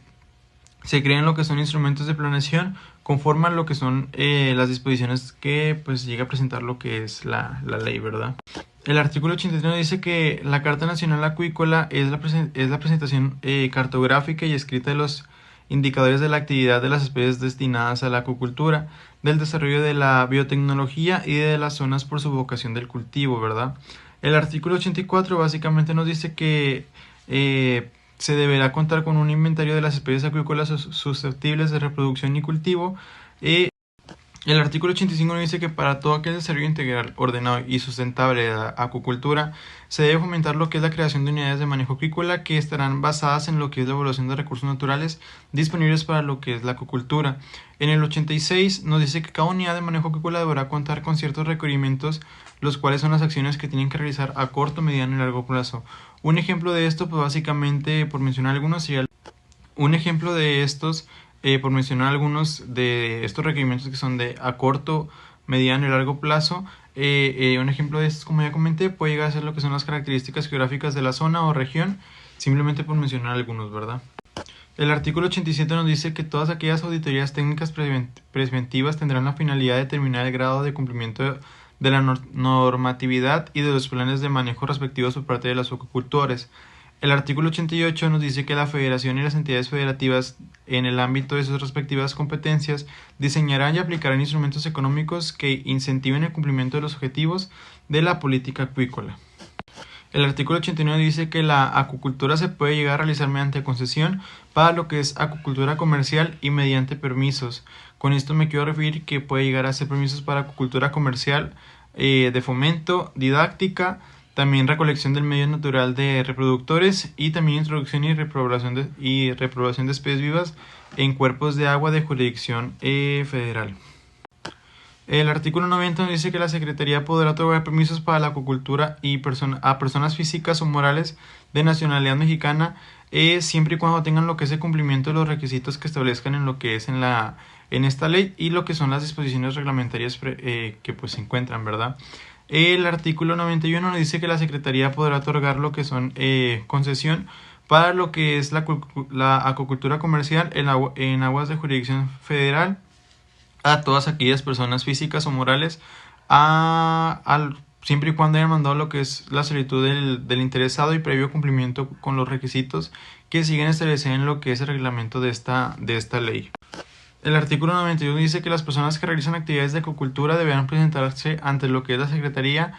se creen lo que son instrumentos de planeación conforme a lo que son las disposiciones que pues llega a presentar lo que es la ley, ¿verdad? El artículo 83 dice que la Carta Nacional Acuícola es la presentación cartográfica y escrita de los indicadores de la actividad de las especies destinadas a la acuicultura, del desarrollo de la biotecnología y de las zonas por su vocación del cultivo, ¿verdad? El artículo 84 básicamente nos dice que se deberá contar con un inventario de las especies acuícolas susceptibles de reproducción y cultivo. El artículo 85 nos dice que para todo aquel desarrollo integral, ordenado y sustentable de la acuicultura, se debe fomentar lo que es la creación de unidades de manejo acuícola que estarán basadas en lo que es la evaluación de recursos naturales disponibles para lo que es la acuicultura. En el 86 nos dice que cada unidad de manejo acuícola deberá contar con ciertos requerimientos, los cuales son las acciones que tienen que realizar a corto, mediano y largo plazo. Un ejemplo de esto, pues básicamente, por mencionar algunos, sería un ejemplo de estos, por mencionar algunos de estos requerimientos que son de a corto, mediano y largo plazo. Un ejemplo de estos, como ya comenté, puede llegar a ser lo que son las características geográficas de la zona o región, simplemente por mencionar algunos, ¿verdad? El artículo 87 nos dice que todas aquellas auditorías técnicas preventivas tendrán la finalidad de determinar el grado de cumplimiento de la normatividad y de los planes de manejo respectivos por parte de los acuicultores. El artículo 88 nos dice que la Federación y las entidades federativas, en el ámbito de sus respectivas competencias, diseñarán y aplicarán instrumentos económicos que incentiven el cumplimiento de los objetivos de la política acuícola. El artículo 89 dice que la acuicultura se puede llegar a realizar mediante concesión para lo que es acuicultura comercial y mediante permisos. Con esto me quiero referir que puede llegar a ser permisos para acuicultura comercial, de fomento, didáctica, también recolección del medio natural de reproductores y también introducción y repoblación de especies vivas en cuerpos de agua de jurisdicción federal. El artículo 90 nos dice que la Secretaría podrá otorgar permisos para la acuicultura a personas físicas o morales de nacionalidad mexicana, siempre y cuando tengan lo que es el cumplimiento de los requisitos que establezcan en lo que es en esta ley y lo que son las disposiciones reglamentarias que pues se encuentran, ¿verdad? El artículo 91 nos dice que la Secretaría podrá otorgar lo que son concesión para lo que es la acuicultura comercial en aguas de jurisdicción federal a todas aquellas personas físicas o morales, siempre y cuando hayan mandado lo que es la solicitud del interesado y previo cumplimiento con los requisitos que siguen establecidos en lo que es el reglamento de esta ley. El artículo 91 dice que las personas que realizan actividades de acuicultura deberán presentarse ante lo que es la Secretaría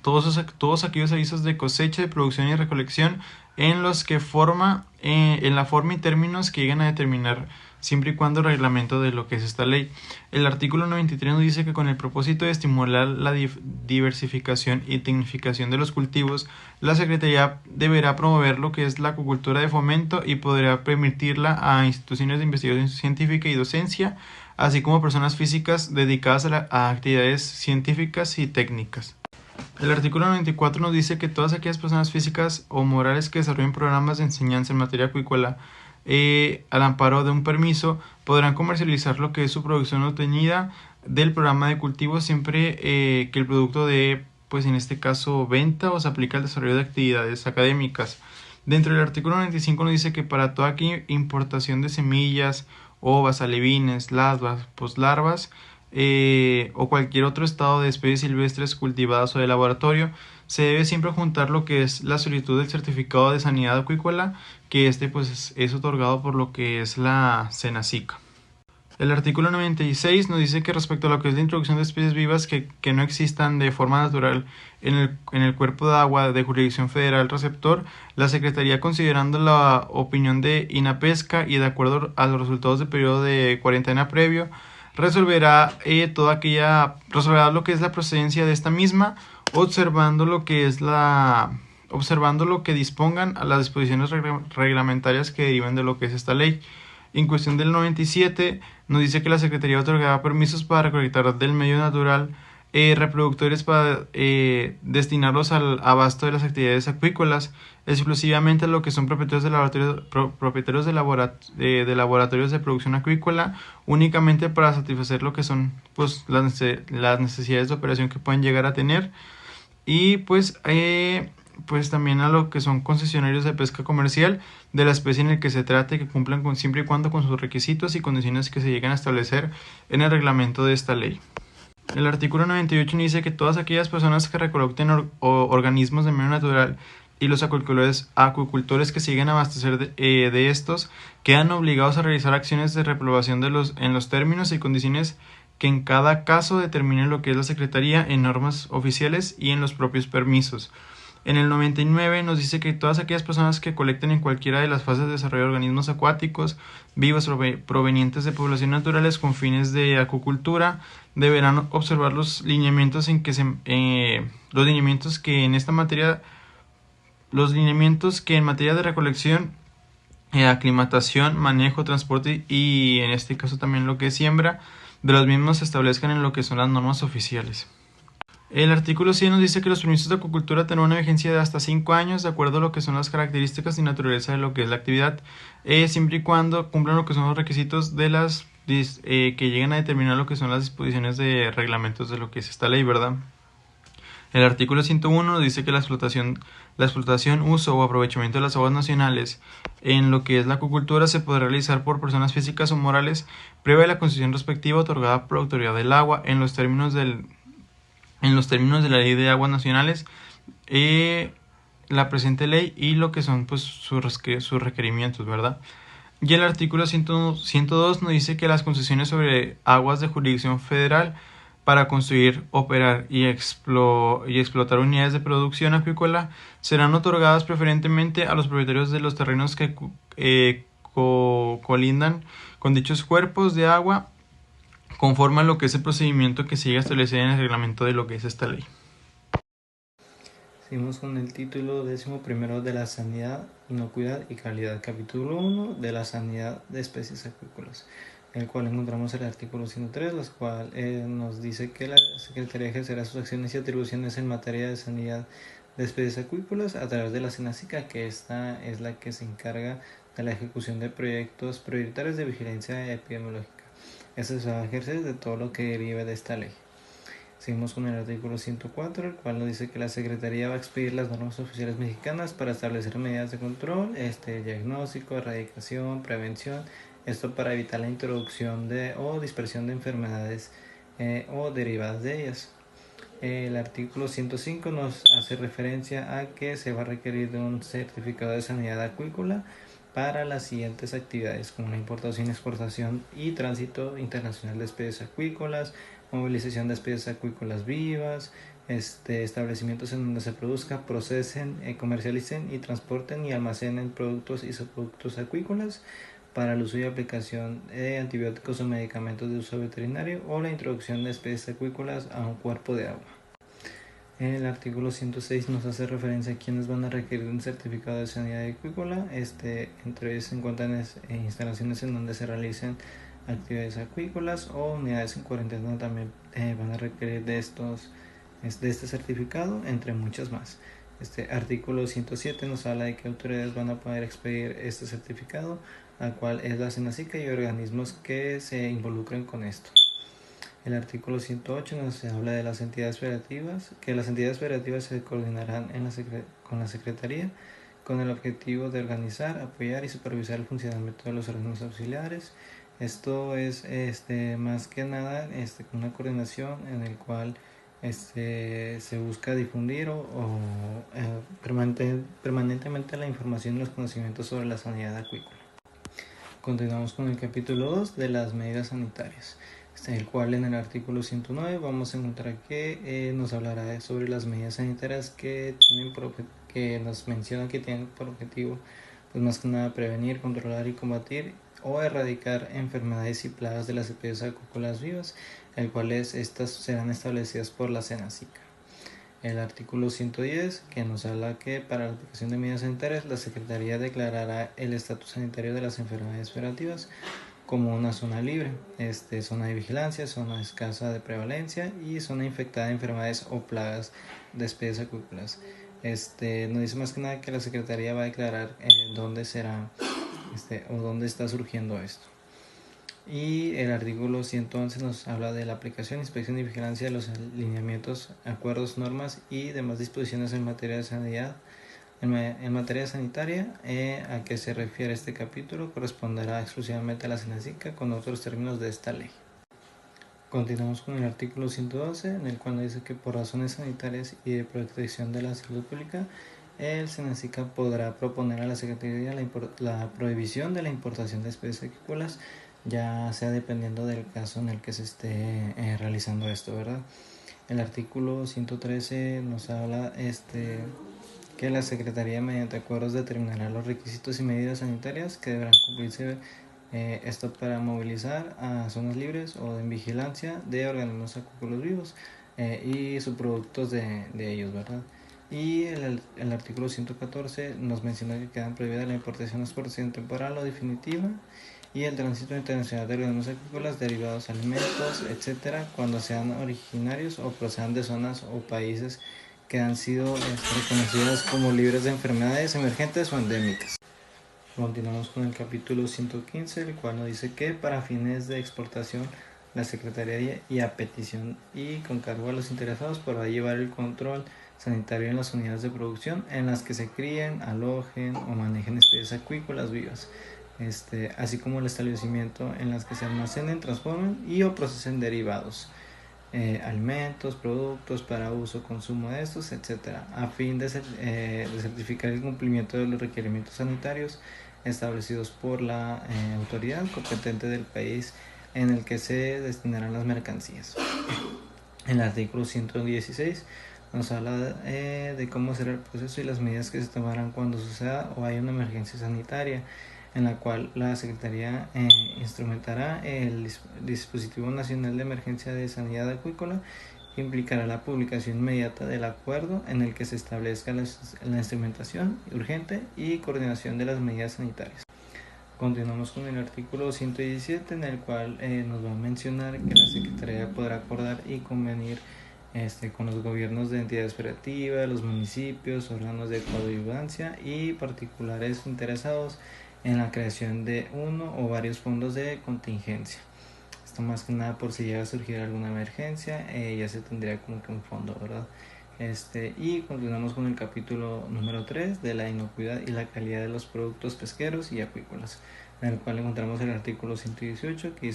todos aquellos avisos de cosecha, de producción y recolección en los que en la forma y términos que lleguen a determinar siempre y cuando el reglamento de lo que es esta ley. El artículo 93 nos dice que con el propósito de estimular la diversificación y tecnificación de los cultivos, la Secretaría deberá promover lo que es la acuicultura de fomento y podrá permitirla a instituciones de investigación científica y docencia, así como personas físicas dedicadas a actividades científicas y técnicas. El artículo 94 nos dice que todas aquellas personas físicas o morales que desarrollen programas de enseñanza en materia acuícola al amparo de un permiso podrán comercializar lo que es su producción obtenida del programa de cultivo siempre que el producto de, pues en este caso, venta o se aplica al desarrollo de actividades académicas. Dentro del artículo 95 nos dice que para toda importación de semillas, ovas, alevines, larvas, poslarvas o cualquier otro estado de especies silvestres cultivadas o de laboratorio, se debe siempre juntar lo que es la solicitud del certificado de sanidad acuícola, que pues es otorgado por lo que es la Senacica. El artículo 96 nos dice que respecto a lo que es la introducción de especies vivas que no existan de forma natural en el cuerpo de agua de jurisdicción federal receptor, la Secretaría, considerando la opinión de INAPESCA y de acuerdo a los resultados del periodo de cuarentena previo, resolverá lo que es la procedencia de esta misma, observando lo que dispongan a las disposiciones reglamentarias que derivan de lo que es esta ley. En cuestión del 97 nos dice que la Secretaría otorgará permisos para recolectar del medio natural reproductores para destinarlos al abasto de las actividades acuícolas, exclusivamente a lo que son propietarios de laboratorios de producción acuícola, únicamente para satisfacer lo que son pues las necesidades de operación que pueden llegar a tener, y pues también a lo que son concesionarios de pesca comercial de la especie en el que se trate, que cumplan siempre y cuando con sus requisitos y condiciones que se lleguen a establecer en el reglamento de esta ley. El artículo 98 dice que todas aquellas personas que recolecten organismos de medio natural y los acuicultores que siguen a abastecer de estos quedan obligados a realizar acciones de reprobación en los términos y condiciones que en cada caso determine lo que es la Secretaría en normas oficiales y en los propios permisos. En el 99 nos dice que todas aquellas personas que colecten en cualquiera de las fases de desarrollo de organismos acuáticos vivos provenientes de poblaciones naturales con fines de acuicultura deberán observar los lineamientos los lineamientos que en materia de recolección, aclimatación, manejo, transporte y en este caso también lo que es siembra de los mismos se establezcan en lo que son las normas oficiales. El artículo 100 nos dice que los permisos de acuicultura tienen una vigencia de hasta 5 años de acuerdo a lo que son las características y naturaleza de lo que es la actividad, siempre y cuando cumplan lo que son los requisitos de que lleguen a determinar lo que son las disposiciones de reglamentos de lo que es esta ley, ¿verdad? El artículo 101 dice que la explotación, uso o aprovechamiento de las aguas nacionales en lo que es la acuicultura se podrá realizar por personas físicas o morales previa a la concesión respectiva otorgada por la autoridad del agua en los términos de la Ley de Aguas Nacionales, la presente ley y lo que son pues sus requerimientos, ¿verdad? Y el artículo 102 nos dice que las concesiones sobre aguas de jurisdicción federal para construir, operar y explotar unidades de producción acuícola serán otorgadas preferentemente a los propietarios de los terrenos que colindan con dichos cuerpos de agua conforme a lo que es el procedimiento que sigue establecido en el reglamento de lo que es esta ley. Seguimos con el título 11 de la sanidad, inocuidad y calidad, capítulo 1 de la sanidad de especies acuícolas, en el cual encontramos el artículo 103, el cual nos dice que la Secretaría ejercerá sus acciones y atribuciones en materia de sanidad de especies acuícolas a través de la SENASICA, que esta es la que se encarga de la ejecución de proyectos prioritarios de vigilancia epidemiológica. Esto se va a ejercer de todo lo que derive de esta ley. Seguimos con el artículo 104, el cual nos dice que la Secretaría va a expedir las normas oficiales mexicanas para establecer medidas de control, diagnóstico, erradicación, prevención, esto para evitar la introducción o dispersión de enfermedades o derivadas de ellas. El artículo 105 nos hace referencia a que se va a requerir de un certificado de sanidad acuícola para las siguientes actividades, como la importación, exportación y tránsito internacional de especies acuícolas, movilización de especies acuícolas vivas, establecimientos en donde se produzca, procesen, comercialicen y transporten y almacenen productos y subproductos acuícolas para el uso y aplicación de antibióticos o medicamentos de uso veterinario o la introducción de especies acuícolas a un cuerpo de agua. El artículo 106 nos hace referencia a quienes van a requerir un certificado de sanidad acuícola. Entre ellos se encuentran instalaciones en donde se realicen actividades acuícolas o unidades en cuarentena también van a requerir de este certificado, entre muchas más. Este artículo 107 nos habla de qué autoridades van a poder expedir este certificado, al cual es la SENASICA y organismos que se involucren con esto. El artículo 108 nos habla de las entidades federativas, que las entidades federativas se coordinarán con la Secretaría con el objetivo de organizar, apoyar y supervisar el funcionamiento de los organismos auxiliares. Esto es más que nada una coordinación en el cual se busca difundir permanentemente la información y los conocimientos sobre la sanidad acuícola. Continuamos con el capítulo 2 de las medidas sanitarias, el cual en el artículo 109 vamos a encontrar que nos hablará sobre las medidas sanitarias que nos mencionan que tienen por objetivo, pues más que nada, prevenir, controlar y combatir o erradicar enfermedades y plagas de las especies acuícolas vivas, el cual estas serán establecidas por la SENASICA. El artículo 110, que nos habla que para la aplicación de medidas sanitarias la Secretaría declarará el estatus sanitario de las enfermedades federativas como una zona libre, zona de vigilancia, zona escasa de prevalencia y zona infectada de enfermedades o plagas de especies acuícolas. Nos dice más que nada que la Secretaría va a declarar dónde será o dónde está surgiendo esto. Y el artículo 111 nos habla de la aplicación, inspección y vigilancia de los lineamientos, acuerdos, normas y demás disposiciones en materia de sanidad. En materia sanitaria, a que se refiere este capítulo corresponderá exclusivamente a la SENASICA con otros términos de esta ley. Continuamos con el artículo 112, en el cual nos dice que por razones sanitarias y de protección de la salud pública, el SENASICA podrá proponer a la Secretaría la prohibición de la importación de especies acuícolas, ya sea dependiendo del caso en el que se esté realizando esto, ¿verdad? El artículo 113 nos habla que la Secretaría mediante acuerdos determinará los requisitos y medidas sanitarias que deberán cumplirse, esto para movilizar a zonas libres o en vigilancia de organismos acuícolas vivos y subproductos de ellos, ¿verdad? Y el artículo 114 nos menciona que quedan prohibidas la importación, exportación temporal o definitiva y el tránsito internacional de organismos acuícolas, derivados, alimentos, etcétera, cuando sean originarios o procedan de zonas o países que han sido reconocidas como libres de enfermedades emergentes o endémicas. Continuamos con el capítulo 115, el cual nos dice que para fines de exportación la Secretaría y a petición y con cargo a los interesados podrá llevar el control sanitario en las unidades de producción en las que se críen, alojen o manejen especies acuícolas vivas, así como el establecimiento en las que se almacenen, transformen y o procesen derivados, alimentos, productos para uso, consumo de estos, etc., a fin de certificar el cumplimiento de los requerimientos sanitarios establecidos por la autoridad competente del país en el que se destinarán las mercancías. El artículo 116 nos habla de cómo será el proceso y las medidas que se tomarán cuando suceda o haya una emergencia sanitaria, en la cual la Secretaría instrumentará el Dispositivo Nacional de Emergencia de Sanidad Acuícola, que implicará la publicación inmediata del acuerdo en el que se establezca la instrumentación urgente y coordinación de las medidas sanitarias. Continuamos con el artículo 117, en el cual nos va a mencionar que la Secretaría podrá acordar y convenir con los gobiernos de entidades federativas, los municipios, órganos de coadyuvancia y particulares interesados en la creación de uno o varios fondos de contingencia. Esto más que nada por si llega a surgir alguna emergencia, ya se tendría como que un fondo, ¿verdad? Y continuamos con el capítulo número 3 de la inocuidad y la calidad de los productos pesqueros y acuícolas, en el cual encontramos el artículo 118 que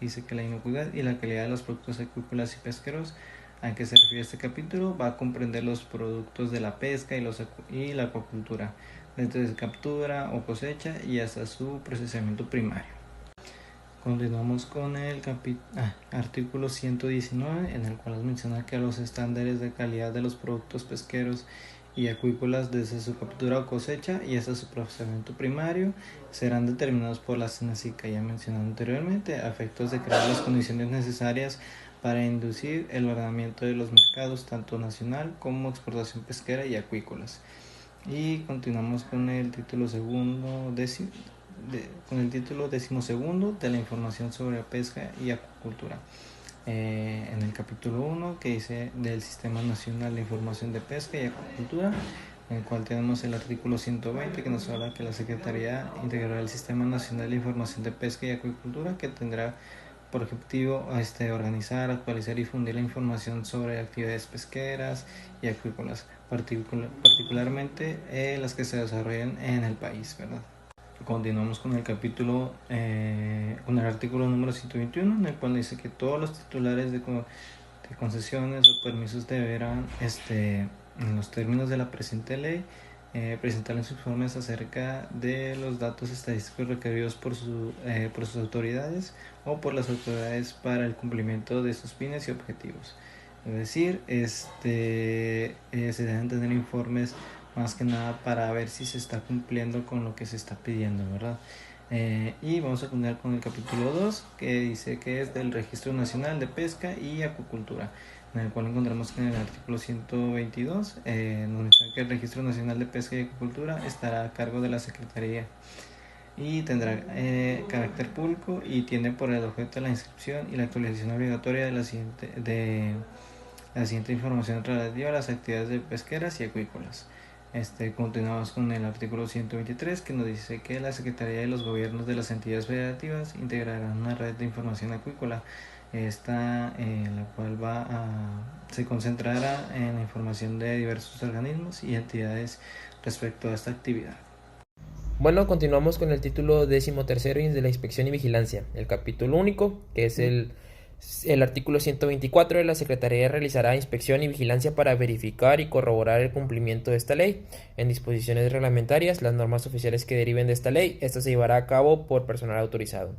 dice que la inocuidad y la calidad de los productos acuícolas y pesqueros a que se refiere este capítulo va a comprender los productos de la pesca y la acuacultura, desde captura o cosecha y hasta su procesamiento primario. Continuamos con el artículo 119, en el cual nos menciona que los estándares de calidad de los productos pesqueros y acuícolas desde su captura o cosecha y hasta su procesamiento primario serán determinados por la SENASICA, ya mencionado anteriormente, a efectos de crear las condiciones necesarias para inducir el ordenamiento de los mercados tanto nacional como exportación pesquera y acuícolas. Y continuamos con el título decimosegundo de la información sobre pesca y acuicultura. En el capítulo 1 que dice del Sistema Nacional de Información de Pesca y Acuicultura, en el cual tenemos el artículo 120 que nos habla que la Secretaría integrará el Sistema Nacional de Información de Pesca y Acuicultura, que tendrá por objetivo organizar, actualizar y difundir la información sobre actividades pesqueras y acuícolas, particularmente las que se desarrollan en el país, ¿verdad? Continuamos con el capítulo, con el artículo número 121, en el cual dice que todos los titulares de concesiones o permisos deberán, en los términos de la presente ley, presentar los informes acerca de los datos estadísticos requeridos por sus autoridades o por las autoridades para el cumplimiento de sus fines y objetivos. Es decir, se deben tener informes más que nada para ver si se está cumpliendo con lo que se está pidiendo, ¿verdad? Y vamos a continuar con el capítulo 2, que dice que es del Registro Nacional de Pesca y Acuicultura, en el cual encontramos que en el artículo 122 nos menciona que el Registro Nacional de Pesca y Acuicultura estará a cargo de la Secretaría y tendrá carácter público y tiene por el objeto la inscripción y la actualización obligatoria de la siguiente información relativa a las actividades pesqueras y acuícolas. Continuamos con el artículo 123, que nos dice que la Secretaría de los Gobiernos de las entidades federativas integrarán una red de información acuícola, la cual se concentrará en la información de diversos organismos y entidades respecto a esta actividad. Bueno, continuamos con el título 13º de la Inspección y Vigilancia, el capítulo único, que es el El artículo 124, la Secretaría realizará inspección y vigilancia para verificar y corroborar el cumplimiento de esta ley. En disposiciones reglamentarias, las normas oficiales que deriven de esta ley, esta se llevará a cabo por personal autorizado.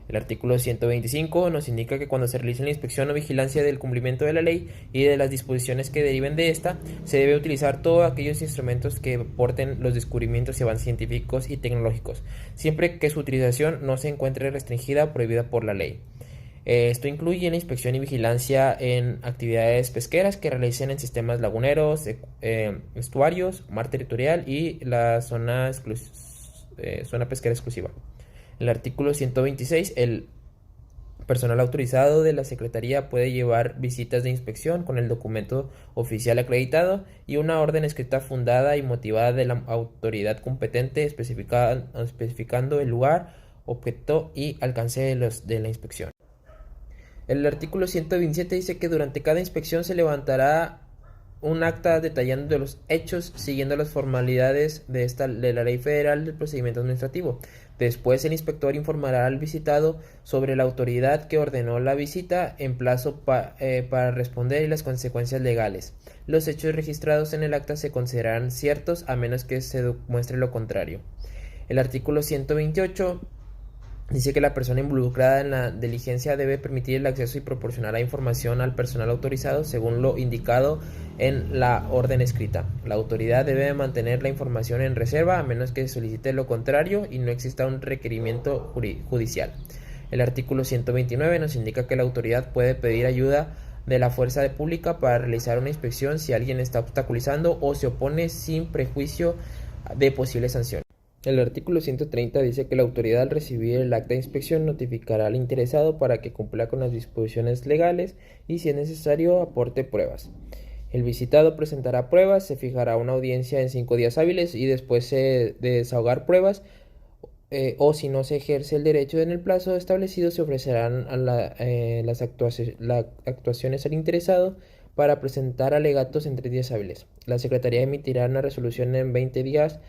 El artículo 125 nos indica que cuando se realice la inspección o vigilancia del cumplimiento de la ley y de las disposiciones que deriven de esta, se debe utilizar todos aquellos instrumentos que aporten los descubrimientos y avances científicos y tecnológicos, siempre que su utilización no se encuentre restringida o prohibida por la ley. Esto incluye la inspección y vigilancia en actividades pesqueras que realicen en sistemas laguneros, estuarios, mar territorial y la zona pesquera exclusiva. El artículo 126, el personal autorizado de la Secretaría puede llevar visitas de inspección con el documento oficial acreditado y una orden escrita fundada y motivada de la autoridad competente especificando el lugar, objeto y alcance de la inspección. El artículo 127 dice que durante cada inspección se levantará un acta detallando los hechos siguiendo las formalidades de la Ley Federal del Procedimiento Administrativo. Después el inspector informará al visitado sobre la autoridad que ordenó la visita en plazo para responder y las consecuencias legales. Los hechos registrados en el acta se considerarán ciertos a menos que se demuestre lo contrario. El artículo 128 dice que la persona involucrada en la diligencia debe permitir el acceso y proporcionará información al personal autorizado según lo indicado en la orden escrita. La autoridad debe mantener la información en reserva a menos que se solicite lo contrario y no exista un requerimiento judicial. El artículo 129 nos indica que la autoridad puede pedir ayuda de la fuerza pública para realizar una inspección si alguien está obstaculizando o se opone sin prejuicio de posibles sanciones. El artículo 130 dice que la autoridad al recibir el acta de inspección notificará al interesado para que cumpla con las disposiciones legales y si es necesario aporte pruebas. El visitado presentará pruebas, se fijará una audiencia en 5 días hábiles y después de desahogar pruebas o si no se ejerce el derecho en el plazo establecido se ofrecerán las actuaciones al interesado para presentar alegatos en 3 días hábiles. La Secretaría emitirá una resolución en 20 días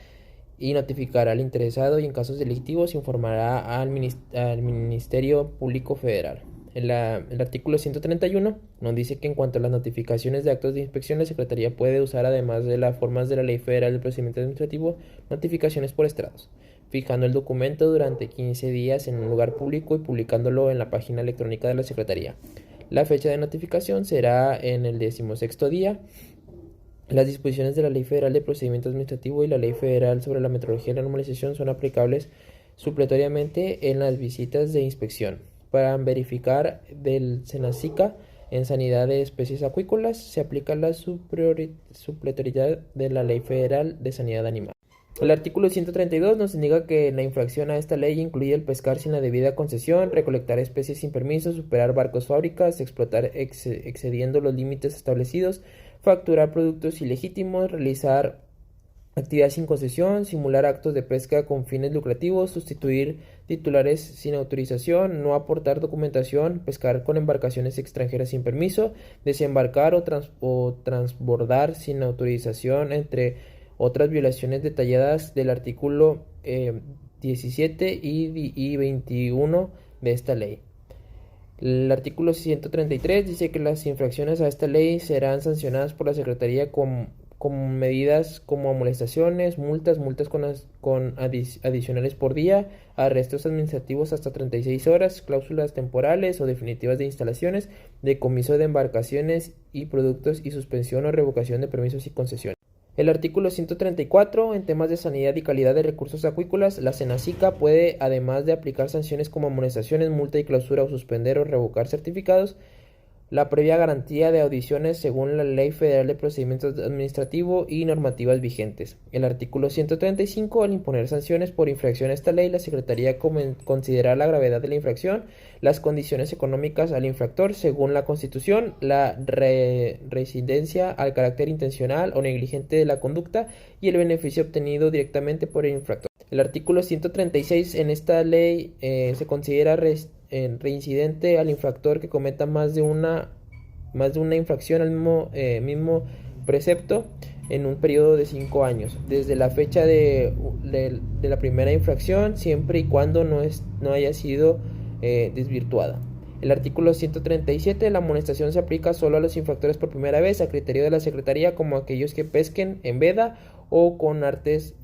y notificará al interesado y en casos delictivos informará al Ministerio Público Federal. El artículo 131 nos dice que en cuanto a las notificaciones de actos de inspección, la Secretaría puede usar, además de las formas de la Ley Federal del Procedimiento Administrativo, notificaciones por estrados, fijando el documento durante 15 días en un lugar público y publicándolo en la página electrónica de la Secretaría. La fecha de notificación será en el 16º día. Las disposiciones de la Ley Federal de Procedimiento Administrativo y la Ley Federal sobre la Metrología y la Normalización son aplicables supletoriamente en las visitas de inspección. Para verificar del SENASICA en sanidad de especies acuícolas se aplica la supletoriedad de la Ley Federal de Sanidad Animal. El artículo 132 nos indica que la infracción a esta ley incluye el pescar sin la debida concesión, recolectar especies sin permiso, superar barcos fábricas, explotar excediendo los límites establecidos, facturar productos ilegítimos, realizar actividades sin concesión, simular actos de pesca con fines lucrativos, sustituir titulares sin autorización, no aportar documentación, pescar con embarcaciones extranjeras sin permiso, desembarcar o transbordar sin autorización, entre otras violaciones detalladas del artículo 17 y 21 de esta ley. El artículo 133 dice que las infracciones a esta ley serán sancionadas por la Secretaría con medidas como amonestaciones, multas adicionales por día, arrestos administrativos hasta 36 horas, cláusulas temporales o definitivas de instalaciones, decomiso de embarcaciones y productos y suspensión o revocación de permisos y concesiones. El artículo 134, en temas de sanidad y calidad de recursos acuícolas, la SENASICA puede, además de aplicar sanciones como amonestaciones, multa y clausura o suspender o revocar certificados, la previa garantía de audiciones según la Ley Federal de Procedimiento Administrativo y normativas vigentes. El artículo 135, al imponer sanciones por infracción a esta ley, la Secretaría considerará la gravedad de la infracción, las condiciones económicas al infractor según la Constitución, la reincidencia al carácter intencional o negligente de la conducta y el beneficio obtenido directamente por el infractor. El artículo 136, en esta ley se considera reincidente al infractor que cometa más de una infracción al mismo precepto en un periodo de 5 años, desde la fecha de la primera infracción, siempre y cuando no haya sido desvirtuada. El artículo 137, la amonestación se aplica solo a los infractores por primera vez a criterio de la Secretaría, como aquellos que pesquen en veda o con artes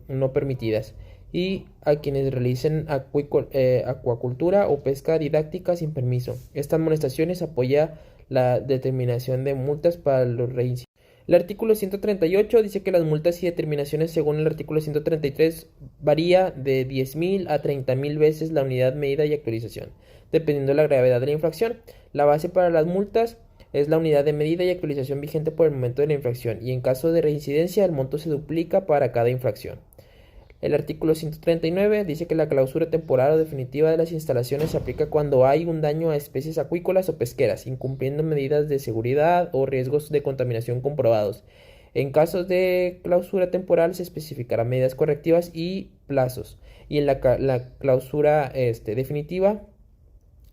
no permitidas, y a quienes realicen acuacultura o pesca didáctica sin permiso. Esta amonestación apoya la determinación de multas para los reincidentes. El artículo 138 dice que las multas y determinaciones según el artículo 133 varía de 10.000 a 30.000 veces la unidad medida y actualización, dependiendo de la gravedad de la infracción. La base para las multas es la unidad de medida y actualización vigente por el momento de la infracción, y en caso de reincidencia el monto se duplica para cada infracción. El artículo 139 dice que la clausura temporal o definitiva de las instalaciones se aplica cuando hay un daño a especies acuícolas o pesqueras, incumpliendo medidas de seguridad o riesgos de contaminación comprobados. En casos de clausura temporal se especificarán medidas correctivas y plazos. Y en la clausura definitiva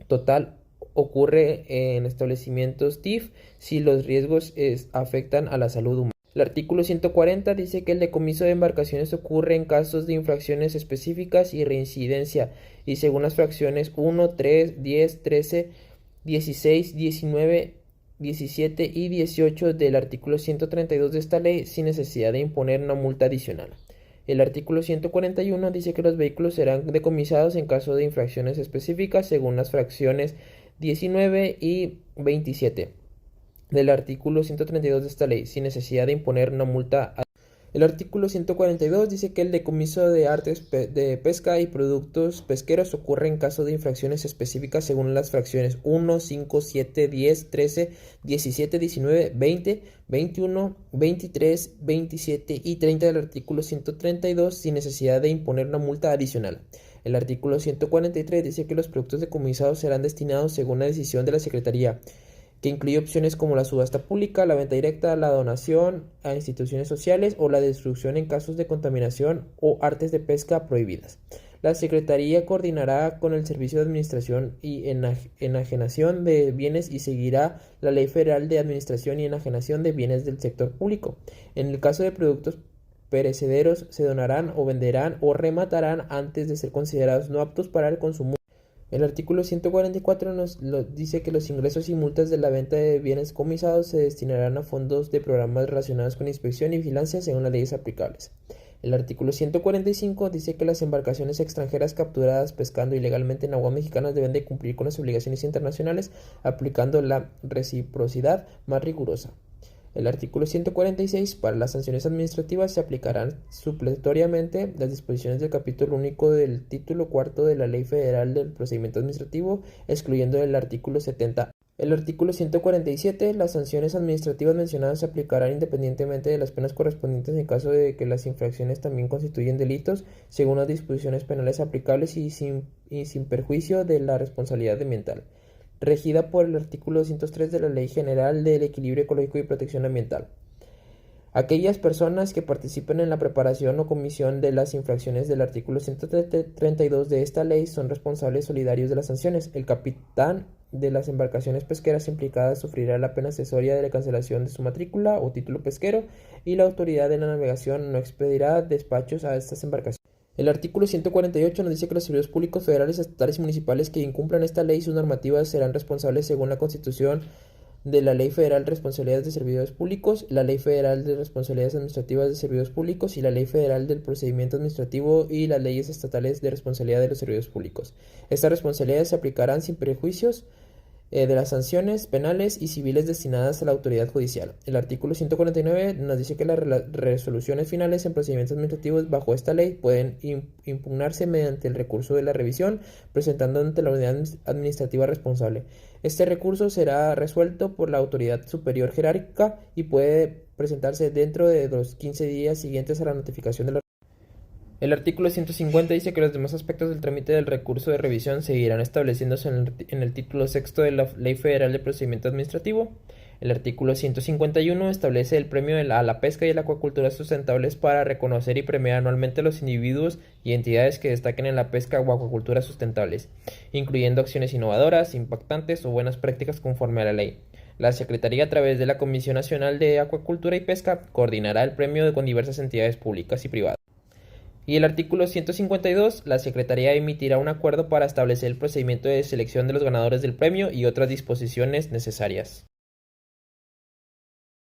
total ocurre en establecimientos TIF si los riesgos afectan a la salud humana. El artículo 140 dice que el decomiso de embarcaciones ocurre en casos de infracciones específicas y reincidencia, y según las fracciones 1, 3, 10, 13, 16, 19, 17 y 18 del artículo 132 de esta ley, sin necesidad de imponer una multa adicional. El artículo 141 dice que los vehículos serán decomisados en caso de infracciones específicas según las fracciones 19 y 27 del artículo 132 de esta ley, sin necesidad de imponer una multa. El artículo 142 dice que el decomiso de artes de pesca y productos pesqueros ocurre en caso de infracciones específicas según las fracciones 1, 5, 7, 10, 13, 17, 19, 20, 21, 23, 27 y 30 del artículo 132, sin necesidad de imponer una multa adicional. El artículo 143 dice que los productos decomisados serán destinados según la decisión de la Secretaría, que incluye opciones como la subasta pública, la venta directa, la donación a instituciones sociales o la destrucción en casos de contaminación o artes de pesca prohibidas. La Secretaría coordinará con el Servicio de Administración y Enajenación de Bienes y seguirá la Ley Federal de Administración y Enajenación de Bienes del Sector Público. En el caso de productos perecederos, se donarán o venderán o rematarán antes de ser considerados no aptos para el consumo. El artículo 144 dice que los ingresos y multas de la venta de bienes decomisados se destinarán a fondos de programas relacionados con inspección y vigilancia según las leyes aplicables. El artículo 145 dice que las embarcaciones extranjeras capturadas pescando ilegalmente en aguas mexicanas deben de cumplir con las obligaciones internacionales aplicando la reciprocidad más rigurosa. El artículo 146, para las sanciones administrativas se aplicarán supletoriamente las disposiciones del capítulo único del título cuarto de la Ley Federal del Procedimiento Administrativo, excluyendo el artículo 70. El artículo 147, las sanciones administrativas mencionadas se aplicarán independientemente de las penas correspondientes en caso de que las infracciones también constituyen delitos, según las disposiciones penales aplicables y sin perjuicio de la responsabilidad ambiental, regida por el artículo 203 de la Ley General del Equilibrio Ecológico y Protección Ambiental. Aquellas personas que participen en la preparación o comisión de las infracciones del artículo 132 de esta ley son responsables solidarios de las sanciones. El capitán de las embarcaciones pesqueras implicadas sufrirá la pena accesoria de la cancelación de su matrícula o título pesquero, y la autoridad de la navegación no expedirá despachos a estas embarcaciones. El artículo 148 nos dice que los servidores públicos federales, estatales y municipales que incumplan esta ley y sus normativas serán responsables según la Constitución de la Ley Federal de Responsabilidades de Servidores Públicos, la Ley Federal de Responsabilidades Administrativas de Servidores Públicos y la Ley Federal del Procedimiento Administrativo y las leyes estatales de responsabilidad de los servidores públicos. Estas responsabilidades se aplicarán sin prejuicios de las sanciones penales y civiles destinadas a la autoridad judicial. El artículo 149 nos dice que las resoluciones finales en procedimientos administrativos bajo esta ley pueden impugnarse mediante el recurso de la revisión, presentando ante la unidad administrativa responsable. Este recurso será resuelto por la autoridad superior jerárquica y puede presentarse dentro de los 15 días siguientes a la notificación de la. El artículo 150 dice que los demás aspectos del trámite del recurso de revisión seguirán estableciéndose en el título sexto de la Ley Federal de Procedimiento Administrativo. El artículo 151 establece el premio a la pesca y la acuacultura sustentables para reconocer y premiar anualmente a los individuos y entidades que destaquen en la pesca o acuacultura sustentables, incluyendo acciones innovadoras, impactantes o buenas prácticas conforme a la ley. La Secretaría, a través de la Comisión Nacional de Acuacultura y Pesca, coordinará el premio con diversas entidades públicas y privadas. Y el artículo 152, la Secretaría emitirá un acuerdo para establecer el procedimiento de selección de los ganadores del premio y otras disposiciones necesarias.